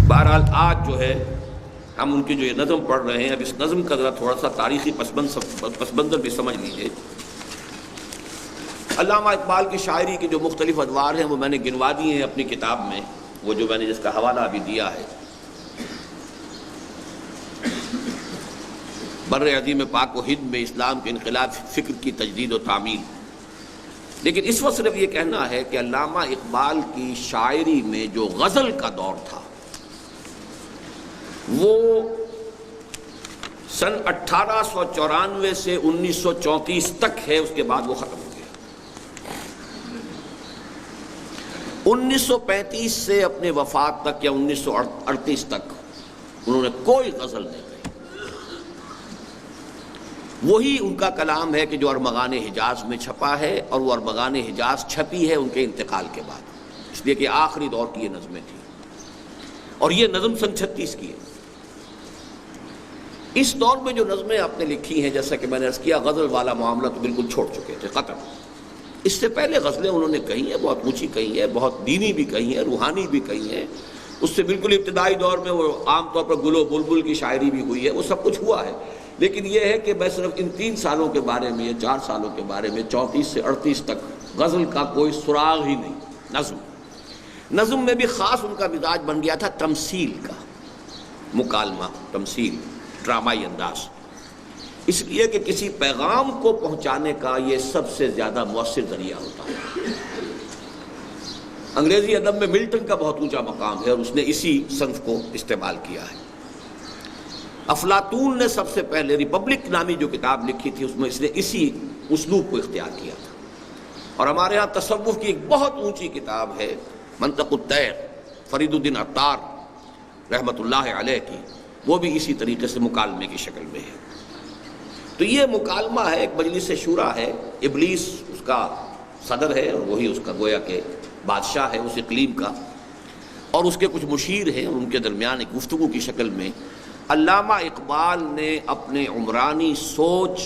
بہرحال آج جو ہے ہم ان کی جو یہ نظم پڑھ رہے ہیں، اب اس نظم کا ذرا تھوڑا سا تاریخی پس منظر بھی سمجھ لیجیے۔ علامہ اقبال کی شاعری کے جو مختلف ادوار ہیں وہ میں نے گنوا دیے ہیں اپنی کتاب میں، وہ جو میں نے جس کا حوالہ ابھی دیا ہے، بر عظیم پاک و ہند میں اسلام کے انقلاب فکر کی تجدید و تعمیل۔ لیکن اس وقت صرف یہ کہنا ہے کہ علامہ اقبال کی شاعری میں جو غزل کا دور تھا وہ سن 1894 سے 1934 تک ہے، اس کے بعد وہ ختم ہو گیا۔ 1935 سے اپنے وفات تک یا 1938 تک انہوں نے کوئی غزل نہیں کہی۔ وہی ان کا کلام ہے کہ جو ارمغان حجاز میں چھپا ہے، اور وہ ارمغان حجاز چھپی ہے ان کے انتقال کے بعد، اس لیے کہ آخری دور کی یہ نظمیں تھیں، اور یہ نظم سن 36 کی ہے۔ اس دور میں جو نظمیں آپ نے لکھی ہیں، جیسا کہ میں نے عرض کیا، غزل والا معاملہ تو بالکل چھوڑ چکے تھے، ختم۔ اس سے پہلے غزلیں انہوں نے کہی ہیں، بہت اونچی کہی ہیں، بہت دینی بھی کہی ہیں، روحانی بھی کہی ہیں۔ اس سے بالکل ابتدائی دور میں وہ عام طور پر گل و بلبل کی شاعری بھی ہوئی ہے، وہ سب کچھ ہوا ہے۔ لیکن یہ ہے کہ میں صرف ان 3 سالوں کے بارے میں، 4 سالوں کے بارے میں، 34 سے 38 تک غزل کا کوئی سراغ ہی نہیں۔ نظم میں بھی خاص ان کا مزاج بن گیا تھا تمثیل کا، مکالمہ، تمثیل، ڈرامائی انداز، اس لیے کہ کسی پیغام کو پہنچانے کا یہ سب سے زیادہ مؤثر ذریعہ ہوتا ہے۔ انگریزی ادب میں ملٹن کا بہت اونچا مقام ہے، اور اس نے اسی صنف کو استعمال کیا ہے۔ افلاطون نے سب سے پہلے ریپبلک نامی جو کتاب لکھی تھی، اس میں اس نے اسی اسلوب کو اختیار کیا تھا۔ اور ہمارے ہاں تصوف کی ایک بہت اونچی کتاب ہے منطق الطیر، فرید الدین عطار رحمۃ اللہ علیہ کی، وہ بھی اسی طریقے سے مکالمے کی شکل میں ہے۔ تو یہ مکالمہ ہے، ایک مجلس شورا ہے، ابلیس اس کا صدر ہے، اور وہی اس کا گویا کہ بادشاہ ہے اس اقلیم کا، اور اس کے کچھ مشیر ہیں، ان کے درمیان ایک گفتگو کی شکل میں علامہ اقبال نے اپنے عمرانی سوچ،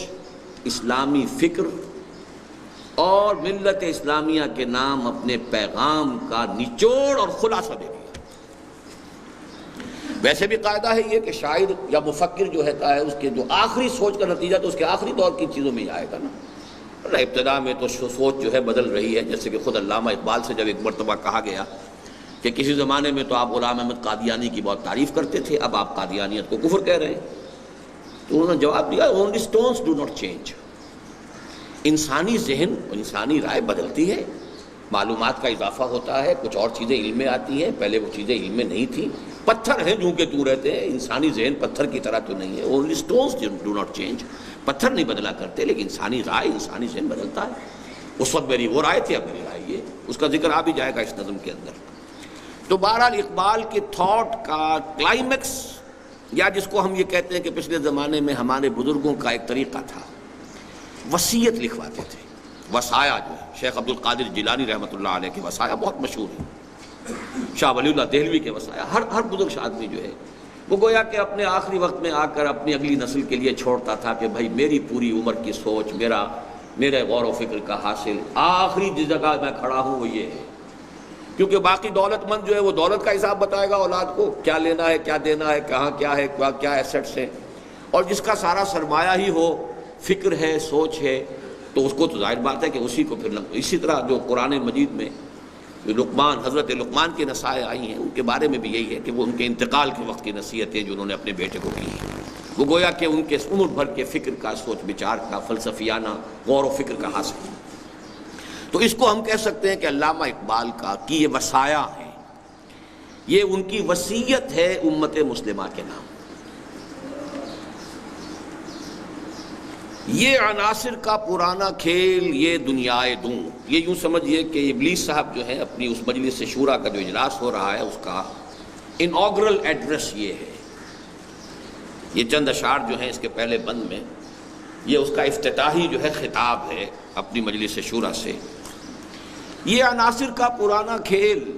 اسلامی فکر اور ملت اسلامیہ کے نام اپنے پیغام کا نچوڑ اور خلاصہ دے دیا۔ ویسے بھی قاعدہ ہے یہ کہ شاعر یا مفکر جو ہے اس کے جو آخری سوچ کا نتیجہ تو اس کے آخری دور کی چیزوں میں ہی آئے گا نا۔ ابتدا میں تو سوچ جو ہے بدل رہی ہے، جیسے کہ خود علامہ اقبال سے جب ایک مرتبہ کہا گیا کہ کسی زمانے میں تو آپ غلام احمد قادیانی کی بہت تعریف کرتے تھے، اب آپ قادیانیت کو کفر کہہ رہے ہیں، تو انہوں نے جواب دیا only stones do not change۔ انسانی ذہن، انسانی رائے بدلتی ہے، معلومات کا اضافہ ہوتا ہے، کچھ اور چیزیں علم میں آتی ہیں، پہلے وہ چیزیں علم میں نہیں تھیں۔ پتھر ہیں جو کہ تو رہتے ہیں، انسانی ذہن پتھر کی طرح تو نہیں ہے۔ only stones do not change، پتھر نہیں بدلا کرتے، لیکن انسانی رائے، انسانی ذہن بدلتا ہے۔ اس وقت میری وہ رائے تھی، اب میری رائے یہ، اس کا ذکر آ بھی جائے گا اس نظم کے اندر۔ تو بہرحال اقبال کے تھاٹ کا کلائمیکس، یا جس کو ہم یہ کہتے ہیں کہ پچھلے زمانے میں ہمارے بزرگوں کا ایک طریقہ تھا، وصیت لکھواتے تھے، وصایا جو ہے، شیخ عبد القادر جیلانی رحمۃ اللہ علیہ کے وصایا بہت مشہور ہیں، شاہ ولی اللہ دہلوی کے وصایا، ہر بزرگ آدمی جو ہے وہ گویا کہ اپنے آخری وقت میں آ کر اپنی اگلی نسل کے لیے چھوڑتا تھا کہ بھائی میری پوری عمر کی سوچ، میرے غور و فکر کا حاصل، آخری جس جگہ میں کھڑا ہوں وہ یہ ہے۔ کیونکہ باقی دولت مند جو ہے وہ دولت کا حساب بتائے گا اولاد کو، کیا لینا ہے، کیا دینا ہے، کہاں کیا ہے، کیا ایسٹس ہیں، اور جس کا سارا سرمایہ ہی ہو، فکر ہے، سوچ ہے، تو اس کو تو ظاہر بات ہے کہ اسی کو پھر اسی طرح جو قرآن مجید میں حضرت لقمان کی نصائح آئی ہیں، ان کے بارے میں بھی یہی ہے کہ وہ ان کے انتقال کے وقت کی نصیحتیں جو انہوں نے اپنے بیٹے کو کی ہیں، وہ گویا کہ ان کے عمر بھر کے فکر کا، سوچ بچار کا، فلسفیانہ غور و فکر کا حاصل۔ تو اس کو ہم کہہ سکتے ہیں کہ علامہ اقبال کا کی یہ وصایا ہے، یہ ان کی وصیت ہے امت مسلمہ کے نام۔ یہ عناصر کا پرانا کھیل، یہ دنیائے دوں، یہ یوں سمجھیے کہ ابلیس صاحب جو ہے اپنی اس مجلس شورا کا جو اجلاس ہو رہا ہے اس کا انوگرل ایڈریس یہ ہے، یہ چند اشعار جو ہیں اس کے پہلے بند میں، یہ اس کا افتتاحی جو ہے خطاب ہے اپنی مجلس شورا سے۔ یہ عناصر کا پرانا کھیل،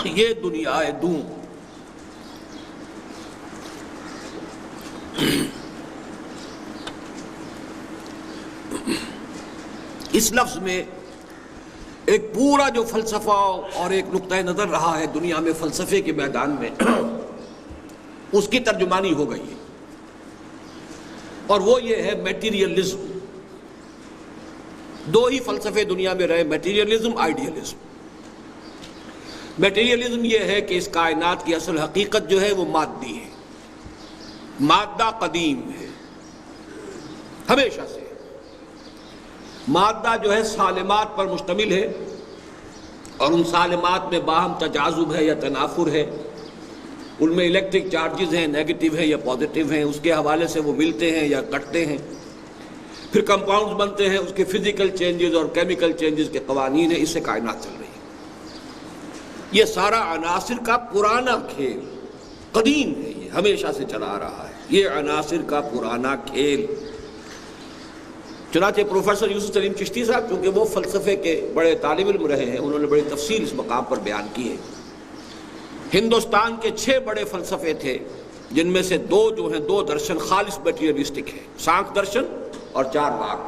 یہ دنیائے دوں، اس لفظ میں ایک پورا جو فلسفہ اور ایک نقطۂ نظر رہا ہے دنیا میں فلسفے کے میدان میں اس کی ترجمانی ہو گئی ہے، اور وہ یہ ہے میٹیریلزم۔ دو ہی فلسفے دنیا میں رہے، میٹیریلزم، آئیڈیلزم۔ میٹیریلزم یہ ہے کہ اس کائنات کی اصل حقیقت جو ہے وہ مادی ہے، مادہ قدیم ہے، ہمیشہ سے مادہ جو ہے سالمات پر مشتمل ہے، اور ان سالمات میں باہم تجاذب ہے یا تنافر ہے، ان میں الیکٹرک چارجز ہیں، نیگیٹو ہیں یا پازیٹیو ہیں، اس کے حوالے سے وہ ملتے ہیں یا کٹتے ہیں، پھر کمپاؤنڈز بنتے ہیں، اس کے فزیکل چینجز اور کیمیکل چینجز کے قوانین ہیں، اس سے کائنات چل رہی ہے۔ یہ سارا عناصر کا پرانا کھیل قدیم ہے، یہ ہمیشہ سے چلا رہا ہے، یہ عناصر کا پرانا کھیل۔ چنانچہ پروفیسر یوسف سلیم چشتی صاحب، کیونکہ وہ فلسفے کے بڑے طالب علم رہے ہیں، انہوں نے بڑی تفصیل اس مقام پر بیان کی ہے۔ ہندوستان کے 6 بڑے فلسفے تھے، جن میں سے 2 جو ہیں 2 درشن خالص میٹیریلسٹک ہے، سانکھ درشن اور 4 واک۔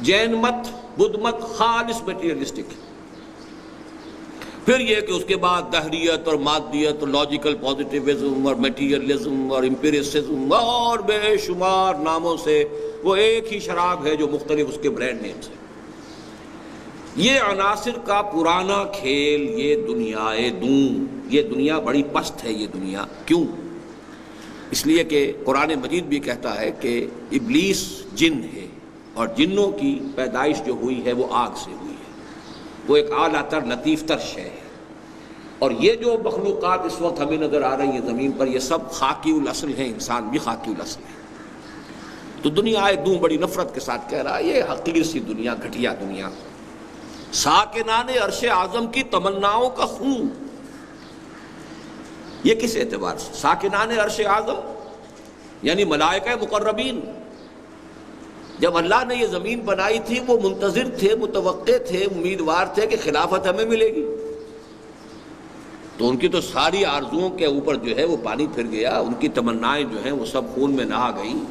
جین مت، بدھ مت خالص میٹیریلسٹک ہے۔ پھر یہ کہ اس کے بعد دہریت اور مادیت اور لاجیکل پازیٹیوزم اور میٹیریلزم اور امپیریسزم اور بے شمار ناموں سے وہ ایک ہی شراب ہے جو مختلف اس کے برانڈ نیمز ہیں۔ یہ عناصر کا پرانا کھیل، یہ دنیائے دوں، یہ دنیا بڑی پست ہے۔ یہ دنیا کیوں؟ اس لیے کہ قرآن مجید بھی کہتا ہے کہ ابلیس جن ہے، اور جنوں کی پیدائش جو ہوئی ہے وہ آگ سے ہوئی ہے، وہ ایک اعلیٰ تر لطیف تر شے ہے۔ اور یہ جو مخلوقات اس وقت ہمیں نظر آ رہی ہیں زمین پر، یہ سب خاکی الاصل ہیں، انسان بھی خاکی الاصل ہے۔ تو دنیا دوں بڑی نفرت کے ساتھ کہہ رہا ہے یہ حقیر سی دنیا، گھٹیا دنیا، ساکنان عرش اعظم کی تمناؤں کا خون۔ یہ کس اعتبار سے؟ ساکنان عرش اعظم یعنی ملائکہ مقربین۔ جب اللہ نے یہ زمین بنائی تھی وہ منتظر تھے، متوقع تھے، امیدوار تھے کہ خلافت ہمیں ملے گی، تو ان کی تو ساری آرزوؤں کے اوپر جو ہے وہ پانی پھر گیا، ان کی تمنائیں جو ہیں وہ سب خون میں نہا گئیں۔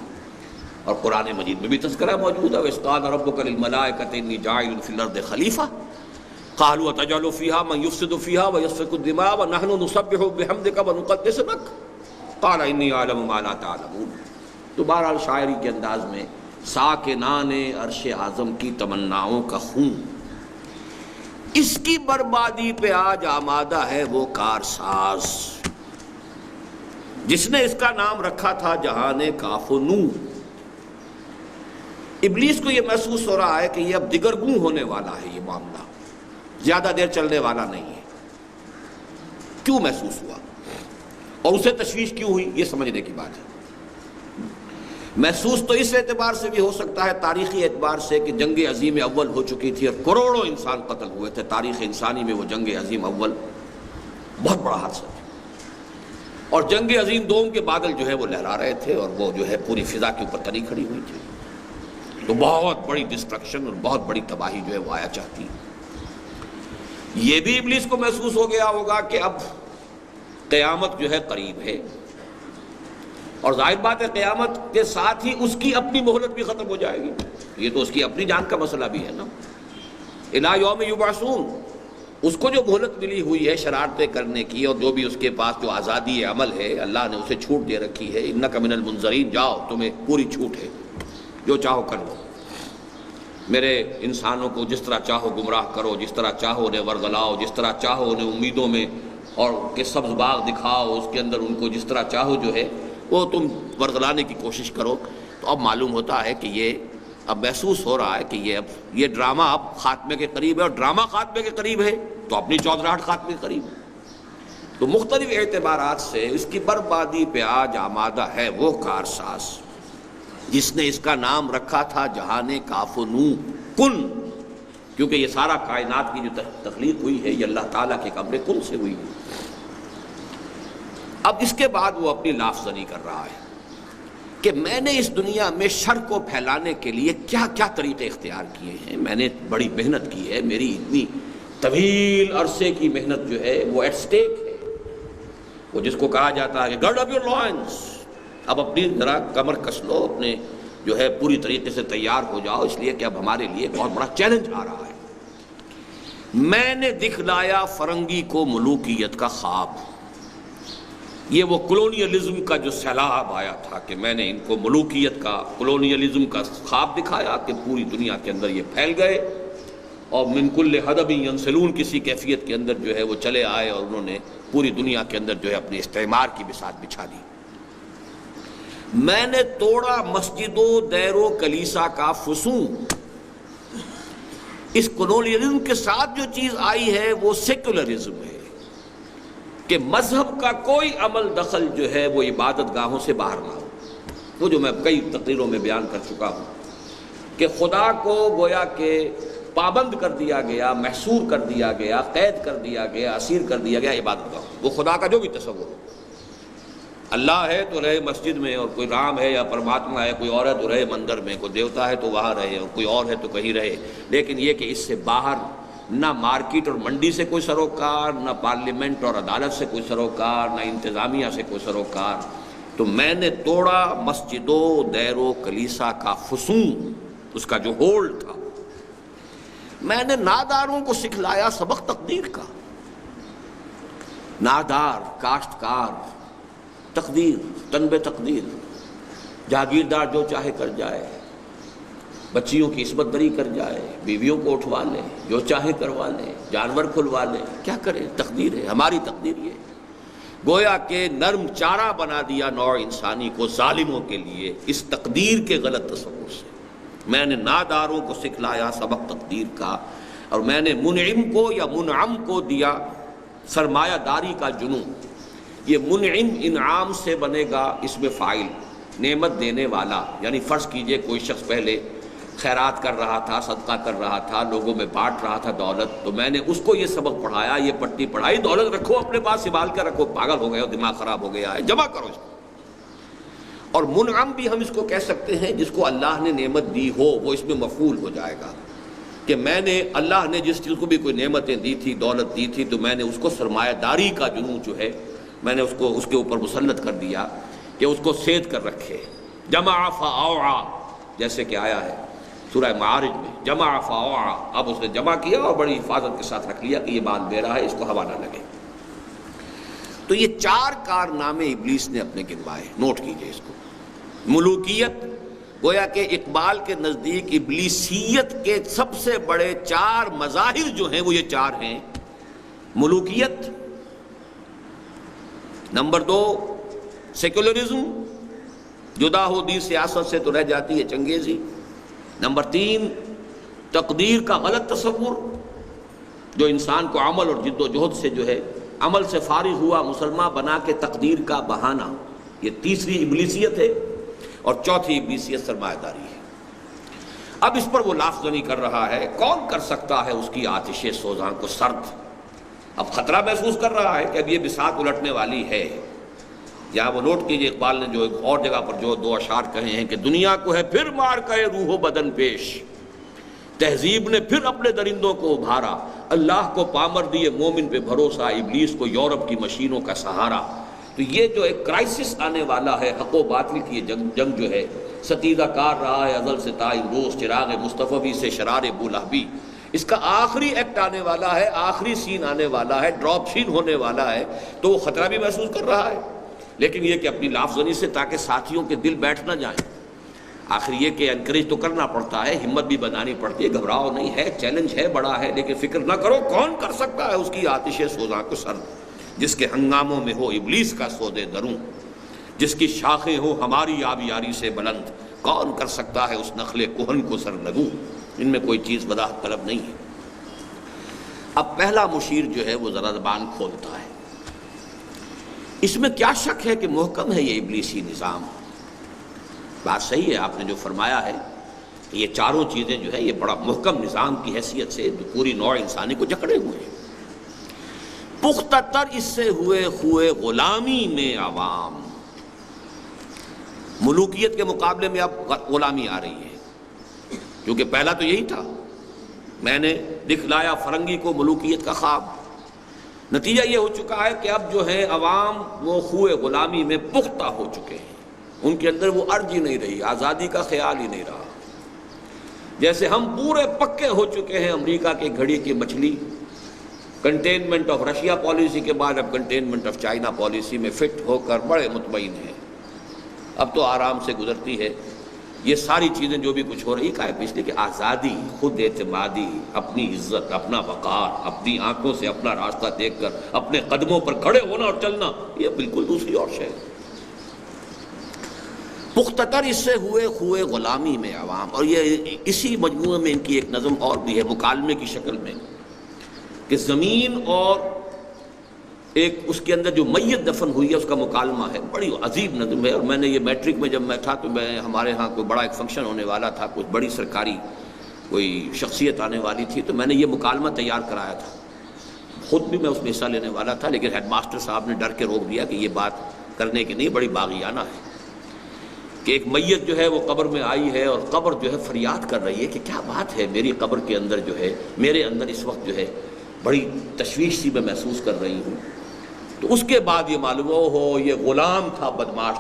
اور قرآن مجید میں بھی تذکرہ موجود ہے، وَإِذْ قَالَ رَبُّكَ لِلْمَلَائِكَةِ إِنِّي جَاعِلٌ فِي الْأَرْضِ خَلِيفَةً قَالُوا أَتَجْعَلُ فِيهَا مَن يُفْسِدُ فِيهَا وَيَسْفِكُ الدِّمَاءَ وَنَحْنُ نُسَبِّحُ بِحَمْدِكَ وَنُقَدِّسُ لَكَ قَالَ إِنِّي أَعْلَمُ مَا لَا تَعْلَمُونَ۔ تو بہرحال شاعری کے انداز میں ساکنان عرش اعظم کی تمناؤں کا خون، اس کی بربادی پہ آج آمادہ ہے وہ کارساز جس نے اس کا نام رکھا تھا جہان کاف و نور۔ ابلیس کو یہ محسوس ہو رہا ہے کہ یہ اب دگرگوں ہونے والا ہے، یہ معاملہ زیادہ دیر چلنے والا نہیں ہے۔ کیوں محسوس ہوا اور اسے تشویش کیوں ہوئی، یہ سمجھنے کی بات ہے۔ محسوس تو اس اعتبار سے بھی ہو سکتا ہے، تاریخی اعتبار سے، کہ جنگ عظیم اول ہو چکی تھی اور کروڑوں انسان قتل ہوئے تھے۔ تاریخ انسانی میں وہ جنگ عظیم اول بہت بڑا حادثہ تھا، اور جنگ عظیم دوم کے بادل جو ہے وہ لہرا رہے تھے، اور وہ جو ہے پوری فضا کے اوپر تنی کھڑی ہوئی تھی۔ تو بہت بڑی ڈسٹرکشن اور بہت بڑی تباہی جو ہے وہ آیا چاہتی۔ یہ بھی ابلیس کو محسوس ہو گیا ہوگا کہ اب قیامت جو ہے قریب ہے، اور ظاہر بات ہے قیامت کے ساتھ ہی اس کی اپنی مہلت بھی ختم ہو جائے گی، یہ تو اس کی اپنی جان کا مسئلہ بھی ہے نا۔ الی یوم یبعثون، اس کو جو مہلت ملی ہوئی ہے شرارتیں کرنے کی، اور جو بھی اس کے پاس جو آزادی عمل ہے اللہ نے اسے چھوٹ دے رکھی ہے، انک من المنظرین، جاؤ تمہیں پوری چھوٹ ہے، جو چاہو کر لو، میرے انسانوں کو جس طرح چاہو گمراہ کرو، جس طرح چاہو انہیں ورگلاؤ، جس طرح چاہو انہیں امیدوں میں اور کہ سبز باغ دکھاؤ، اس کے اندر ان کو جس طرح چاہو جو ہے وہ تم ورگلانے کی کوشش کرو۔ تو اب معلوم ہوتا ہے کہ یہ اب محسوس ہو رہا ہے کہ یہ ڈرامہ اب خاتمے کے قریب ہے، اور ڈرامہ خاتمے کے قریب ہے تو اپنی چودراہٹ خاتمے کے قریب ہے۔ تو مختلف اعتبارات سے اس کی بربادی پہ آج آمادہ ہے وہ کارساز جس نے اس کا نام رکھا تھا جہان کاف و نور، کن، کیونکہ یہ سارا کائنات کی جو تخلیق ہوئی ہے یہ اللہ تعالیٰ کے امر کن سے ہوئی ہے۔ اب اس کے بعد وہ اپنی لافزنی کر رہا ہے کہ میں نے اس دنیا میں شر کو پھیلانے کے لیے کیا کیا طریقے اختیار کیے ہیں، میں نے بڑی محنت کی ہے، میری اتنی طویل عرصے کی محنت جو ہے وہ ایٹ سٹیک ہے، وہ جس کو کہا جاتا ہے کہ گرڈ اپ یور لوائنس، اب اپنی ذرا کمر کس لو، اپنے جو ہے پوری طریقے سے تیار ہو جاؤ، اس لیے کہ اب ہمارے لیے بہت بڑا چیلنج آ رہا ہے۔ میں نے دکھلایا فرنگی کو ملوکیت کا خواب. یہ وہ کلونیلزم کا جو سیلاب آیا تھا کہ میں نے ان کو ملوکیت کا، کلونیلزم کا خواب دکھایا کہ پوری دنیا کے اندر یہ پھیل گئے اور من کل حدب ینسلون کسی کیفیت کے اندر جو ہے وہ چلے آئے اور انہوں نے پوری دنیا کے اندر جو ہے اپنے استعمار کی بساط بچھا دی. میں نے توڑا مسجد و دیر و کلیسا کا فسون. اس کلونیلزم کے ساتھ جو چیز آئی ہے وہ سیکولرزم ہے کہ مذہب کا کوئی عمل دخل جو ہے وہ عبادت گاہوں سے باہر نہ ہو. وہ جو میں کئی تقریروں میں بیان کر چکا ہوں کہ خدا کو گویا کہ پابند کر دیا گیا، محصور کر دیا گیا، قید کر دیا گیا، اسیر کر دیا گیا عبادت گاہوں. وہ خدا کا جو بھی تصور ہو، اللہ ہے تو رہے مسجد میں، اور کوئی رام ہے یا پرماتما ہے، کوئی اور ہے تو رہے مندر میں، کوئی دیوتا ہے تو وہاں رہے اور کوئی اور ہے تو کہیں رہے. لیکن یہ کہ اس سے باہر نہ مارکیٹ اور منڈی سے کوئی سروکار، نہ پارلیمنٹ اور عدالت سے کوئی سروکار، نہ انتظامیہ سے کوئی سروکار. تو میں نے توڑا مسجد و دیر و کلیسا کا فسون، اس کا جو ہولڈ تھا. میں نے ناداروں کو سکھلایا سبق تقدیر کا. نادار، کاشتکار، تقدیر، تنب تقدیر، جاگیردار جو چاہے کر جائے، بچیوں کی عصمت دری کر جائے، بیویوں کو اٹھوا لے، جو چاہے کروا لے، جانور کھلوا لے، کیا کرے، تقدیر ہے. ہماری تقدیر یہ گویا کہ نرم چارہ بنا دیا نوع انسانی کو ظالموں کے لیے اس تقدیر کے غلط تصور سے. میں نے ناداروں کو سکھلایا سبق تقدیر کا، اور میں نے منعم کو یا منعم کو دیا سرمایہ داری کا جنون. یہ منعم انعام سے بنے گا اس میں فاعل، نعمت دینے والا. یعنی فرض کیجئے کوئی شخص پہلے خیرات کر رہا تھا، صدقہ کر رہا تھا، لوگوں میں بانٹ رہا تھا دولت، تو میں نے اس کو یہ سبق پڑھایا، یہ پٹی پڑھائی، دولت رکھو اپنے پاس، سنبھال کر رکھو، پاگل ہو گئے ہو، دماغ خراب ہو گیا ہے، جمع کرو اس کو. اور منعم بھی ہم اس کو کہہ سکتے ہیں جس کو اللہ نے نعمت دی ہو، وہ اس میں مفعول ہو جائے گا کہ میں نے، اللہ نے جس چیز کو بھی کوئی نعمتیں دی تھی، دولت دی تھی، تو میں نے اس کو سرمایہ داری کا جنون جو ہے میں نے اس کے اوپر مسلط کر دیا کہ اس کو سید کر رکھے. جمع فاوعا، جیسے کہ آیا ہے سورہ معارج میں، جمع فاوعا. اب اس نے جمع کیا اور بڑی حفاظت کے ساتھ رکھ لیا کہ یہ مال میرا ہے، اس کو ہوا نہ لگے. تو یہ 4 کارنامے ابلیس نے اپنے گنوائے، نوٹ کیجئے اس کو. ملوکیت، گویا کہ اقبال کے نزدیک ابلیسیت کے سب سے بڑے 4 مظاہر جو ہیں وہ یہ 4 ہیں. ملوکیت، نمبر 2 سیکولرزم، جدا ہو دی سیاست سے تو رہ جاتی ہے چنگیزی. نمبر 3 تقدیر کا غلط تصور، جو انسان کو عمل اور جد و جہد سے جو ہے عمل سے فارغ ہوا مسلمان بنا کے تقدیر کا بہانہ. یہ تیسری ابلیسیت ہے. اور چوتھی ابلیسیت سرمایہ داری ہے. اب اس پر وہ لافزنی کر رہا ہے، کون کر سکتا ہے اس کی آتش سوزاں کو سرد. اب خطرہ محسوس کر رہا ہے کہ اب یہ بساط الٹنے والی ہے. یہاں وہ نوٹ کیجئے اقبال نے جو ایک اور جگہ پر جو 2 اشعار کہے ہیں کہ دنیا کو ہے پھر مار کہے روح و بدن پیش، تہذیب نے پھر اپنے درندوں کو ابھارا، اللہ کو پامر دیے مومن پہ بھروسہ، ابلیس کو یورپ کی مشینوں کا سہارا. تو یہ جو ایک کرائسس آنے والا ہے، حق و باطل کی جنگ جو ہے، ستیزہ کار رہا ہے ازل سے تا امروز، چراغ مصطفی سے شرار بولہبی. اس کا آخری ایکٹ آنے والا ہے، آخری سین آنے والا ہے، ڈراپ سین ہونے والا ہے. تو وہ خطرہ بھی محسوس کر رہا ہے، لیکن یہ کہ اپنی لافزنی سے تاکہ ساتھیوں کے دل بیٹھ نہ جائیں. آخر یہ کہ انکریج تو کرنا پڑتا ہے، ہمت بھی بنانی پڑتی ہے. گھبراؤ نہیں ہے، چیلنج ہے، بڑا ہے، لیکن فکر نہ کرو کون کر سکتا ہے اس کی آتش سوزاں کو سرد. جس کے ہنگاموں میں ہو ابلیس کا سودے دروں، جس کی شاخیں ہو ہماری آبیاری سے بلند، کون کر سکتا ہے اس نخل کہن کو سر نگوں. ان میں کوئی چیز وضاحت طلب نہیں ہے. اب پہلا مشیر جو ہے وہ ذرا زبان کھولتا ہے. اس میں کیا شک ہے کہ محکم ہے یہ ابلیسی نظام. بات صحیح ہے آپ نے جو فرمایا ہے کہ یہ 4 چیزیں جو ہے یہ بڑا محکم نظام کی حیثیت سے پوری نوع انسانی کو جکڑے ہوئے ہیں. پختہ تر اس سے ہوئے خوئے غلامی میں عوام. ملوکیت کے مقابلے میں اب غلامی آ رہی ہے، کیونکہ پہلا تو یہی تھا، میں نے دکھلایا فرنگی کو ملوکیت کا خواب. نتیجہ یہ ہو چکا ہے کہ اب جو ہے عوام وہ خوئے غلامی میں پختہ ہو چکے ہیں. ان کے اندر وہ ارج ہی نہیں رہی، آزادی کا خیال ہی نہیں رہا. جیسے ہم پورے پکے ہو چکے ہیں امریکہ کے گھڑی کی مچھلی، کنٹینمنٹ آف رشیا پالیسی کے بعد اب کنٹینمنٹ آف چائنا پالیسی میں فٹ ہو کر بڑے مطمئن ہیں، اب تو آرام سے گزرتی ہے۔ یہ ساری چیزیں جو بھی کچھ ہو رہی ہے اس لیے کہ آزادی، خود اعتمادی، اپنی عزت، اپنا وقار، اپنی آنکھوں سے اپنا راستہ دیکھ کر اپنے قدموں پر کھڑے ہونا اور چلنا، یہ بالکل دوسری اور شے ہے۔ پختتر اس سے ہوئے خوئے غلامی میں عوام، اور یہ اسی مجموعے میں ان کی ایک نظم اور بھی ہے مکالمے کی شکل میں، کہ زمین اور ایک اس کے اندر جو میت دفن ہوئی ہے اس کا مکالمہ ہے، بڑی عجیب نظم ہے۔ اور میں نے یہ میٹرک میں جب میں تھا تو ہمارے ہاں کوئی بڑا ایک فنکشن ہونے والا تھا، کچھ بڑی سرکاری کوئی شخصیت آنے والی تھی، تو میں نے یہ مکالمہ تیار کرایا تھا، خود بھی میں اس میں حصہ لینے والا تھا، لیکن ہیڈ ماسٹر صاحب نے ڈر کے روک دیا کہ یہ بات کرنے کی نہیں، بڑی باغیانہ ہے کہ ایک میت جو ہے وہ قبر میں آئی ہے اور قبر جو ہے فریاد کر رہی ہے کہ کیا بات ہے، میری قبر کے اندر جو ہے، میرے اندر اس وقت جو ہے بڑی تشویش سی میں محسوس کر رہی ہوں۔ تو اس کے بعد یہ معلوم ہو یہ غلام تھا بدماش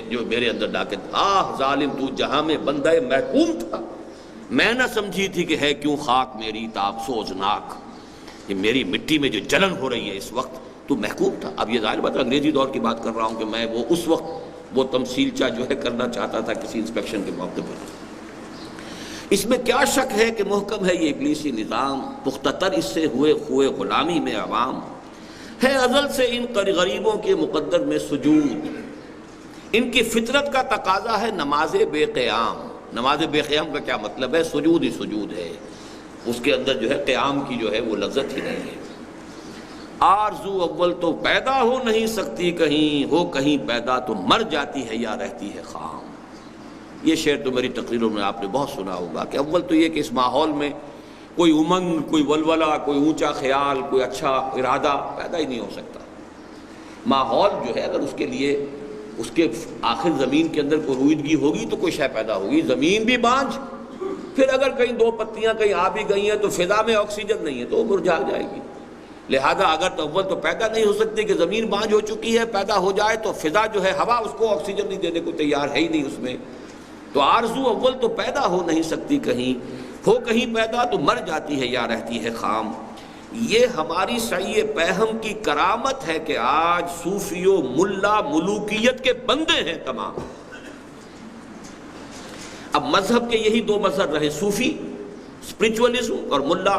جو میرے اندر ڈاکے، آہ ظالم تو جہاں میں بندہ محکوم تھا، میں نہ سمجھی تھی کہ ہے کیوں خاک میری تاب سوزناک، یہ میری مٹی میں جو جلن ہو رہی ہے اس وقت تو محکوم تھا۔ اب یہ ظاہر بات انگریزی دور کی بات کر رہا ہوں کہ میں وہ اس وقت وہ تمثیلچہ جو ہے کرنا چاہتا تھا کسی انسپیکشن کے موقع پر۔ اس میں کیا شک ہے کہ محکم ہے یہ ابلیسی نظام، پختتر اس سے ہوئے خوئے غلامی میں عوام، ہے ازل سے ان غریبوں کے مقدر میں سجود، ان کی فطرت کا تقاضا ہے نماز بے قیام۔ نماز بے قیام کا کیا مطلب ہے؟ سجود ہی سجود ہے، اس کے اندر جو ہے قیام کی جو ہے وہ لذت ہی نہیں ہے۔ آرزو اول تو پیدا ہو نہیں سکتی کہیں، ہو کہیں پیدا تو مر جاتی ہے یا رہتی ہے خام۔ یہ شعر تو میری تقریروں میں آپ نے بہت سنا ہوگا کہ اول تو یہ کہ اس ماحول میں کوئی امنگ، کوئی ولولہ، کوئی اونچا خیال، کوئی اچھا ارادہ پیدا ہی نہیں ہو سکتا۔ ماحول جو ہے اگر اس کے لیے اس کے آخر زمین کے اندر کوئی رویدگی ہوگی تو کوئی شے پیدا ہوگی، زمین بھی بانجھ، پھر اگر کہیں دو پتیاں کہیں آ بھی گئی ہیں تو فضا میں آکسیجن نہیں ہے تو وہ مرجھا جائے گی۔ لہذا اگر تو اول تو پیدا نہیں ہو سکتی کہ زمین بانجھ ہو چکی ہے، پیدا ہو جائے تو فضا جو ہے ہوا اس کو آکسیجن نہیں دینے کو تیار ہے ہی نہیں اس میں، تو آرزو اول تو پیدا ہو نہیں سکتی کہیں، ہو کہیں پیدا تو مر جاتی ہے یا رہتی ہے خام۔ یہ ہماری سعی پہم کی کرامت ہے کہ آج صوفی و ملا ملوکیت کے بندے ہیں تمام۔ اب مذہب کے یہی دو مذہب رہے، صوفی اسپرچولی اور ملا،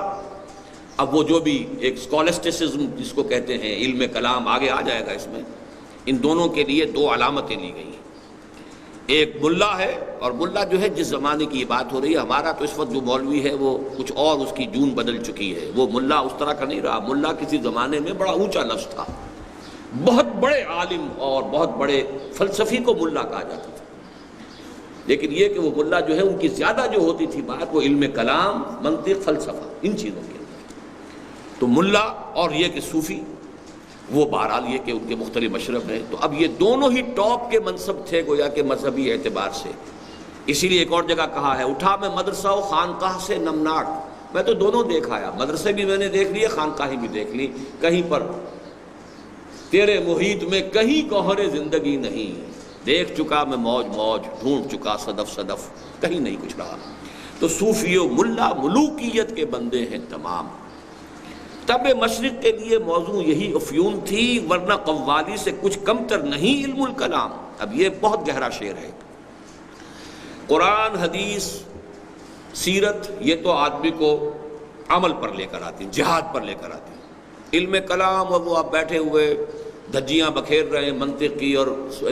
اب وہ جو بھی ایک اسکالسٹسزم جس کو کہتے ہیں، علم کلام آگے آ جائے گا اس میں، ان دونوں کے لیے دو علامتیں لی گئی ہیں۔ ایک ملا ہے، اور ملا جو ہے جس زمانے کی یہ بات ہو رہی ہے، ہمارا تو اس وقت جو مولوی ہے وہ کچھ اور اس کی جون بدل چکی ہے، وہ ملا اس طرح کا نہیں رہا۔ ملا کسی زمانے میں بڑا اونچا لفظ تھا، بہت بڑے عالم اور بہت بڑے فلسفی کو ملا کہا جاتا تھا، لیکن یہ کہ وہ ملا جو ہے ان کی زیادہ جو ہوتی تھی بات وہ علم کلام، منطق، فلسفہ، ان چیزوں کے اندر۔ تو ملا اور یہ کہ صوفی، وہ بہرحال یہ کہ ان کے مختلف مشرب ہیں۔ تو اب یہ دونوں ہی ٹاپ کے منصب تھے گویا کہ مذہبی اعتبار سے، اسی لیے ایک اور جگہ کہا ہے اٹھا میں مدرسہ و خانقاہ سے نمناک، میں تو دونوں دیکھ آیا، مدرسے بھی میں نے دیکھ لیے، خانقاہیں بھی دیکھ لی، کہیں پر تیرے محیط میں کہیں گوہر زندگی نہیں، دیکھ چکا میں موج موج، ڈھونڈ چکا صدف صدف، کہیں نہیں کچھ رہا۔ تو صوفی و ملا ملوکیت کے بندے ہیں تمام۔ تب مشرق کے لیے موضوع یہی افیون تھی، ورنہ قوالی سے کچھ کمتر نہیں علم الکلام۔ اب یہ بہت گہرا شعر ہے۔ قرآن، حدیث، سیرت، یہ تو آدمی کو عمل پر لے کر آتی ہیں، جہاد پر لے کر آتی ہیں۔ علم کلام وہ آپ بیٹھے ہوئے دھجیاں بکھیر رہے ہیں منطق کی، اور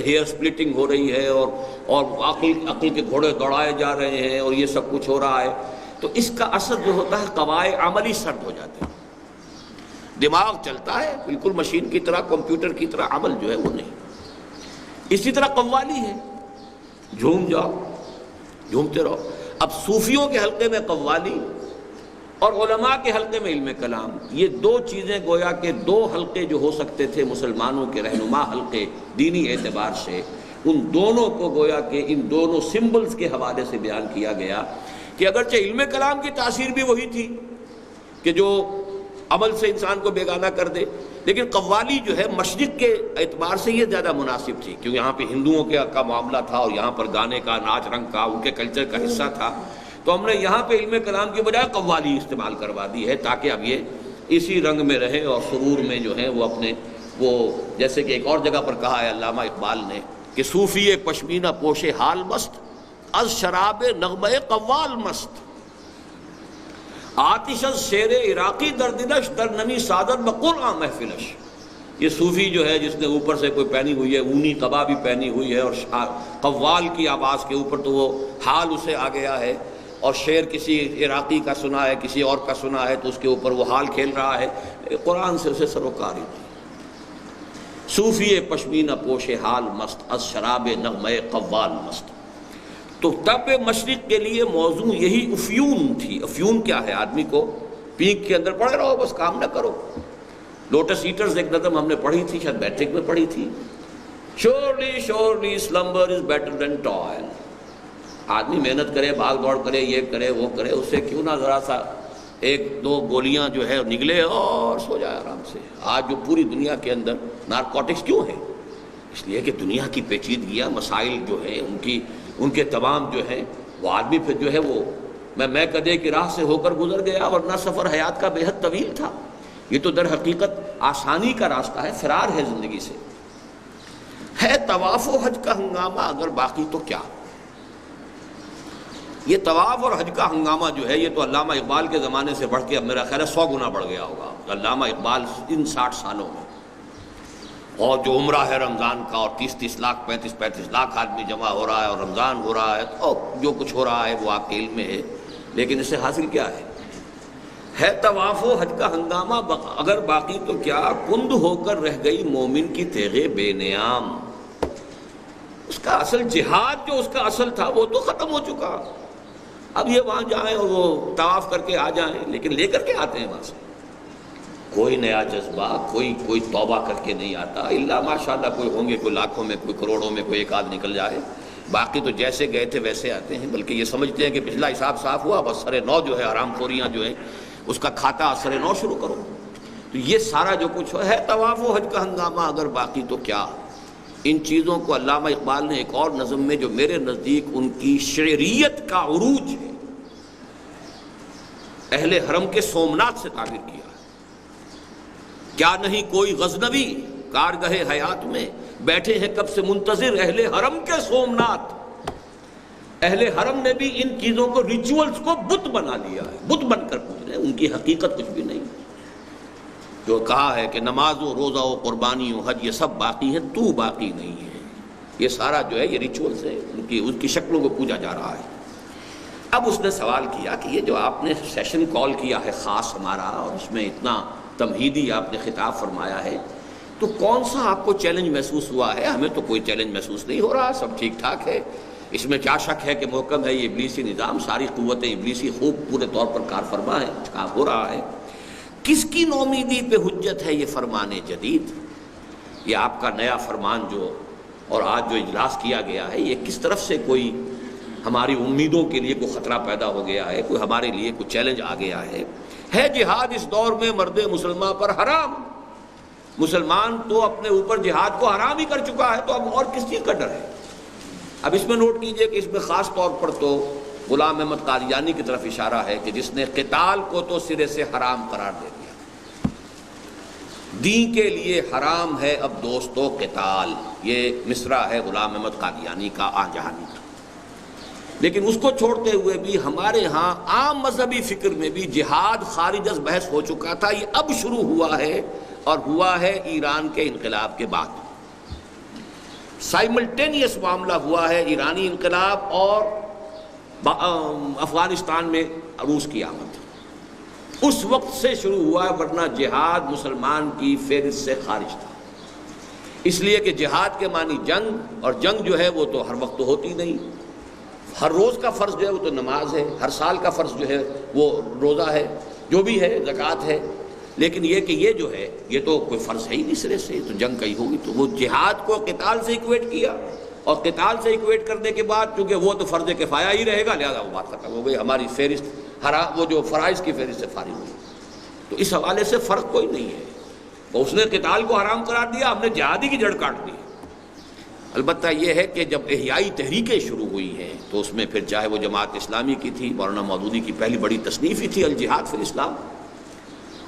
ہیئر سپلٹنگ ہو رہی ہے، اور عقل کے گھوڑے دوڑائے جا رہے ہیں، اور یہ سب کچھ ہو رہا ہے، تو اس کا اثر جو ہوتا ہے قواعد عملی سرد ہو جاتے ہیں، دماغ چلتا ہے بالکل مشین کی طرح، کمپیوٹر کی طرح، عمل جو ہے وہ نہیں۔ اسی طرح قوالی ہے، جھوم جاؤ، جھومتے رہو۔ اب صوفیوں کے حلقے میں قوالی اور علماء کے حلقے میں علم کلام، یہ دو چیزیں گویا کہ دو حلقے جو ہو سکتے تھے مسلمانوں کے رہنما حلقے دینی اعتبار سے، ان دونوں کو گویا کہ ان دونوں سمبلز کے حوالے سے بیان کیا گیا کہ اگرچہ علم کلام کی تاثیر بھی وہی تھی کہ جو عمل سے انسان کو بیگانہ کر دے، لیکن قوالی جو ہے مشرق کے اعتبار سے یہ زیادہ مناسب تھی، کیونکہ یہاں پہ ہندوؤں کا معاملہ تھا، اور یہاں پر گانے کا، ناچ رنگ کا، ان کے کلچر کا حصہ تھا، تو ہم نے یہاں پہ علم کلام کی بجائے قوالی استعمال کروا دی ہے تاکہ اب یہ اسی رنگ میں رہے اور سرور میں جو ہے وہ اپنے وہ جیسے کہ ایک اور جگہ پر کہا ہے علامہ اقبال نے کہ صوفی پشمینہ پوش حال مست از شراب نغمہ قوال مست آتش از شیر عراقی در دلش در نمی سعادت بقرآن محفلش. یہ صوفی جو ہے جس نے اوپر سے کوئی پہنی ہوئی ہے اونی قبا بھی پہنی ہوئی ہے اور قوال کی آواز کے اوپر تو وہ حال اسے آ گیا ہے اور شعر کسی عراقی کا سنا ہے کسی اور کا سنا ہے تو اس کے اوپر وہ حال کھیل رہا ہے. قرآن سے اسے سروکار ہی نہیں. صوفی پشمینہ پوش حال مست از شراب نغمہ قوال مست. تو تب مشرق کے لیے موضوع یہی افیون تھی. افیون کیا ہے؟ آدمی کو پیک کے اندر پڑے رہو بس کام نہ کرو. لوٹس ایٹرز ایک نظم ہم نے پڑھی تھی شاید میٹرک میں پڑھی تھی. Surely surely slumber is better than toil. آدمی محنت کرے بھاگ دوڑ کرے یہ کرے وہ کرے اس سے کیوں نہ ذرا سا ایک دو گولیاں جو ہے نگلے اور سو جائے آرام سے. آج جو پوری دنیا کے اندر نارکوٹکس کیوں ہیں؟ اس لیے کہ دنیا کی پیچیدگیاں مسائل جو ہیں ان کے تمام جو ہیں وہ آدمی پھر جو ہے وہ میں کدے کی راہ سے ہو کر گزر گیا ورنہ سفر حیات کا بے حد طویل تھا. یہ تو در حقیقت آسانی کا راستہ ہے، فرار ہے زندگی سے. ہے طواف و حج کا ہنگامہ اگر باقی تو کیا. یہ طواف اور حج کا ہنگامہ جو ہے یہ تو علامہ اقبال کے زمانے سے بڑھ کے اب میرا خیال ہے 100 گنا بڑھ گیا ہوگا. علامہ اقبال ان 60 سالوں میں اور جو عمرہ ہے رمضان کا اور 30 لاکھ 35 لاکھ آدمی جمع ہو رہا ہے اور رمضان ہو رہا ہے اور جو کچھ ہو رہا ہے وہ آپ کے علم میں ہے. لیکن اس سے حاصل کیا ہے طواف و حج کا ہنگامہ اگر باقی تو کیا. کند ہو کر رہ گئی مومن کی تیغ بے نیام. اس کا اصل جہاد جو اس کا اصل تھا وہ تو ختم ہو چکا. اب یہ وہاں جائیں اور وہ طواف کر کے آ جائیں لیکن لے کر کے آتے ہیں وہاں سے کوئی نیا جذبہ کوئی توبہ کر کے نہیں آتا. الا ماشاءاللہ کوئی ہوں گے کوئی لاکھوں میں کوئی کروڑوں میں کوئی ایک آدھ نکل جائے. باقی تو جیسے گئے تھے ویسے آتے ہیں. بلکہ یہ سمجھتے ہیں کہ پچھلا حساب صاف ہوا بس سر نو جو ہے حرام خوریاں جو ہیں اس کا کھاتا سر نو شروع کرو. تو یہ سارا جو کچھ ہے طواف و حج کا ہنگامہ اگر باقی تو کیا. ان چیزوں کو علامہ اقبال نے ایک اور نظم میں جو میرے نزدیک ان کی شعریت کا عروج ہے اہل حرم کے سومنات سے تعبیر کیا. کیا نہیں کوئی غزنوی کارگہ حیات میں بیٹھے ہیں کب سے منتظر اہل حرم کے سومنات. اہل حرم نے بھی ان چیزوں کو ریچولز کو بت بنا لیا ہے. بت بن کر پوچھ رہے ہیں. ان کی حقیقت کچھ بھی نہیں. جو کہا ہے کہ نماز و روزہ و قربانی و حج یہ سب باقی ہے تو باقی نہیں ہے. یہ سارا جو ہے یہ ریچولز ہے ان کی شکلوں کو پوجا جا رہا ہے. اب اس نے سوال کیا کہ یہ جو آپ نے سیشن کال کیا ہے خاص ہمارا اور اس میں اتنا تمہیدی آپ نے خطاب فرمایا ہے تو کون سا آپ کو چیلنج محسوس ہوا ہے؟ ہمیں تو کوئی چیلنج محسوس نہیں ہو رہا. سب ٹھیک ٹھاک ہے. اس میں کیا شک ہے کہ محکم ہے یہ ابلیسی نظام. ساری قوتیں ابلیسی خوب پورے طور پر کار فرما ہے. کام ہو رہا ہے. کس کی نومیدی پہ حجت ہے یہ فرمان جدید؟ یہ آپ کا نیا فرمان جو اور آج جو اجلاس کیا گیا ہے یہ کس طرف سے کوئی ہماری امیدوں کے لیے کوئی خطرہ پیدا ہو گیا ہے؟ کوئی ہمارے لیے کوئی چیلنج آ گیا ہے جہاد اس دور میں مرد مسلمان پر حرام. مسلمان تو اپنے اوپر جہاد کو حرام ہی کر چکا ہے تو اب اور کس چیز کا ڈر ہے؟ اب اس میں نوٹ کیجئے کہ اس میں خاص طور پر تو غلام احمد قادیانی کی طرف اشارہ ہے کہ جس نے قتال کو تو سرے سے حرام قرار دے دیا. دین کے لیے حرام ہے اب دوستو قتال. یہ مصرع ہے غلام احمد قادیانی کا آن جہانی کا. لیکن اس کو چھوڑتے ہوئے بھی ہمارے ہاں عام مذہبی فکر میں بھی جہاد خارج از بحث ہو چکا تھا. یہ اب شروع ہوا ہے اور ہوا ہے ایران کے انقلاب کے بعد. سائملٹینیس معاملہ ہوا ہے ایرانی انقلاب اور افغانستان میں روس کی آمد. اس وقت سے شروع ہوا ہے ورنہ جہاد مسلمان کی فہرست سے خارج تھا. اس لیے کہ جہاد کے معنی جنگ اور جنگ جو ہے وہ تو ہر وقت تو ہوتی نہیں. ہر روز کا فرض جو ہے وہ تو نماز ہے. ہر سال کا فرض جو ہے وہ روزہ ہے جو بھی ہے زکوٰۃ ہے. لیکن یہ کہ یہ جو ہے یہ تو کوئی فرض ہے ہی نہیں سرے سے. تو جنگ کا ہی ہوگی تو وہ جہاد کو قتال سے ایکویٹ کیا اور قتال سے ایکویٹ کرنے کے بعد چونکہ وہ تو فرض کفایہ ہی رہے گا لہذا وہ بات ختم ہو گئی. ہماری فہرست وہ جو فرائض کی فہرست سے فارغ ہوئی. تو اس حوالے سے فرق کوئی نہیں ہے. اس نے قتال کو حرام قرار دیا ہم نے جہادی کی جڑ کاٹ دی. البتہ یہ ہے کہ جب احیائی تحریکیں شروع ہوئی ہیں تو اس میں پھر چاہے وہ جماعت اسلامی کی تھی، مولانا مودودی کی پہلی بڑی تصنیف ہی تھی الجہاد فی الاسلام،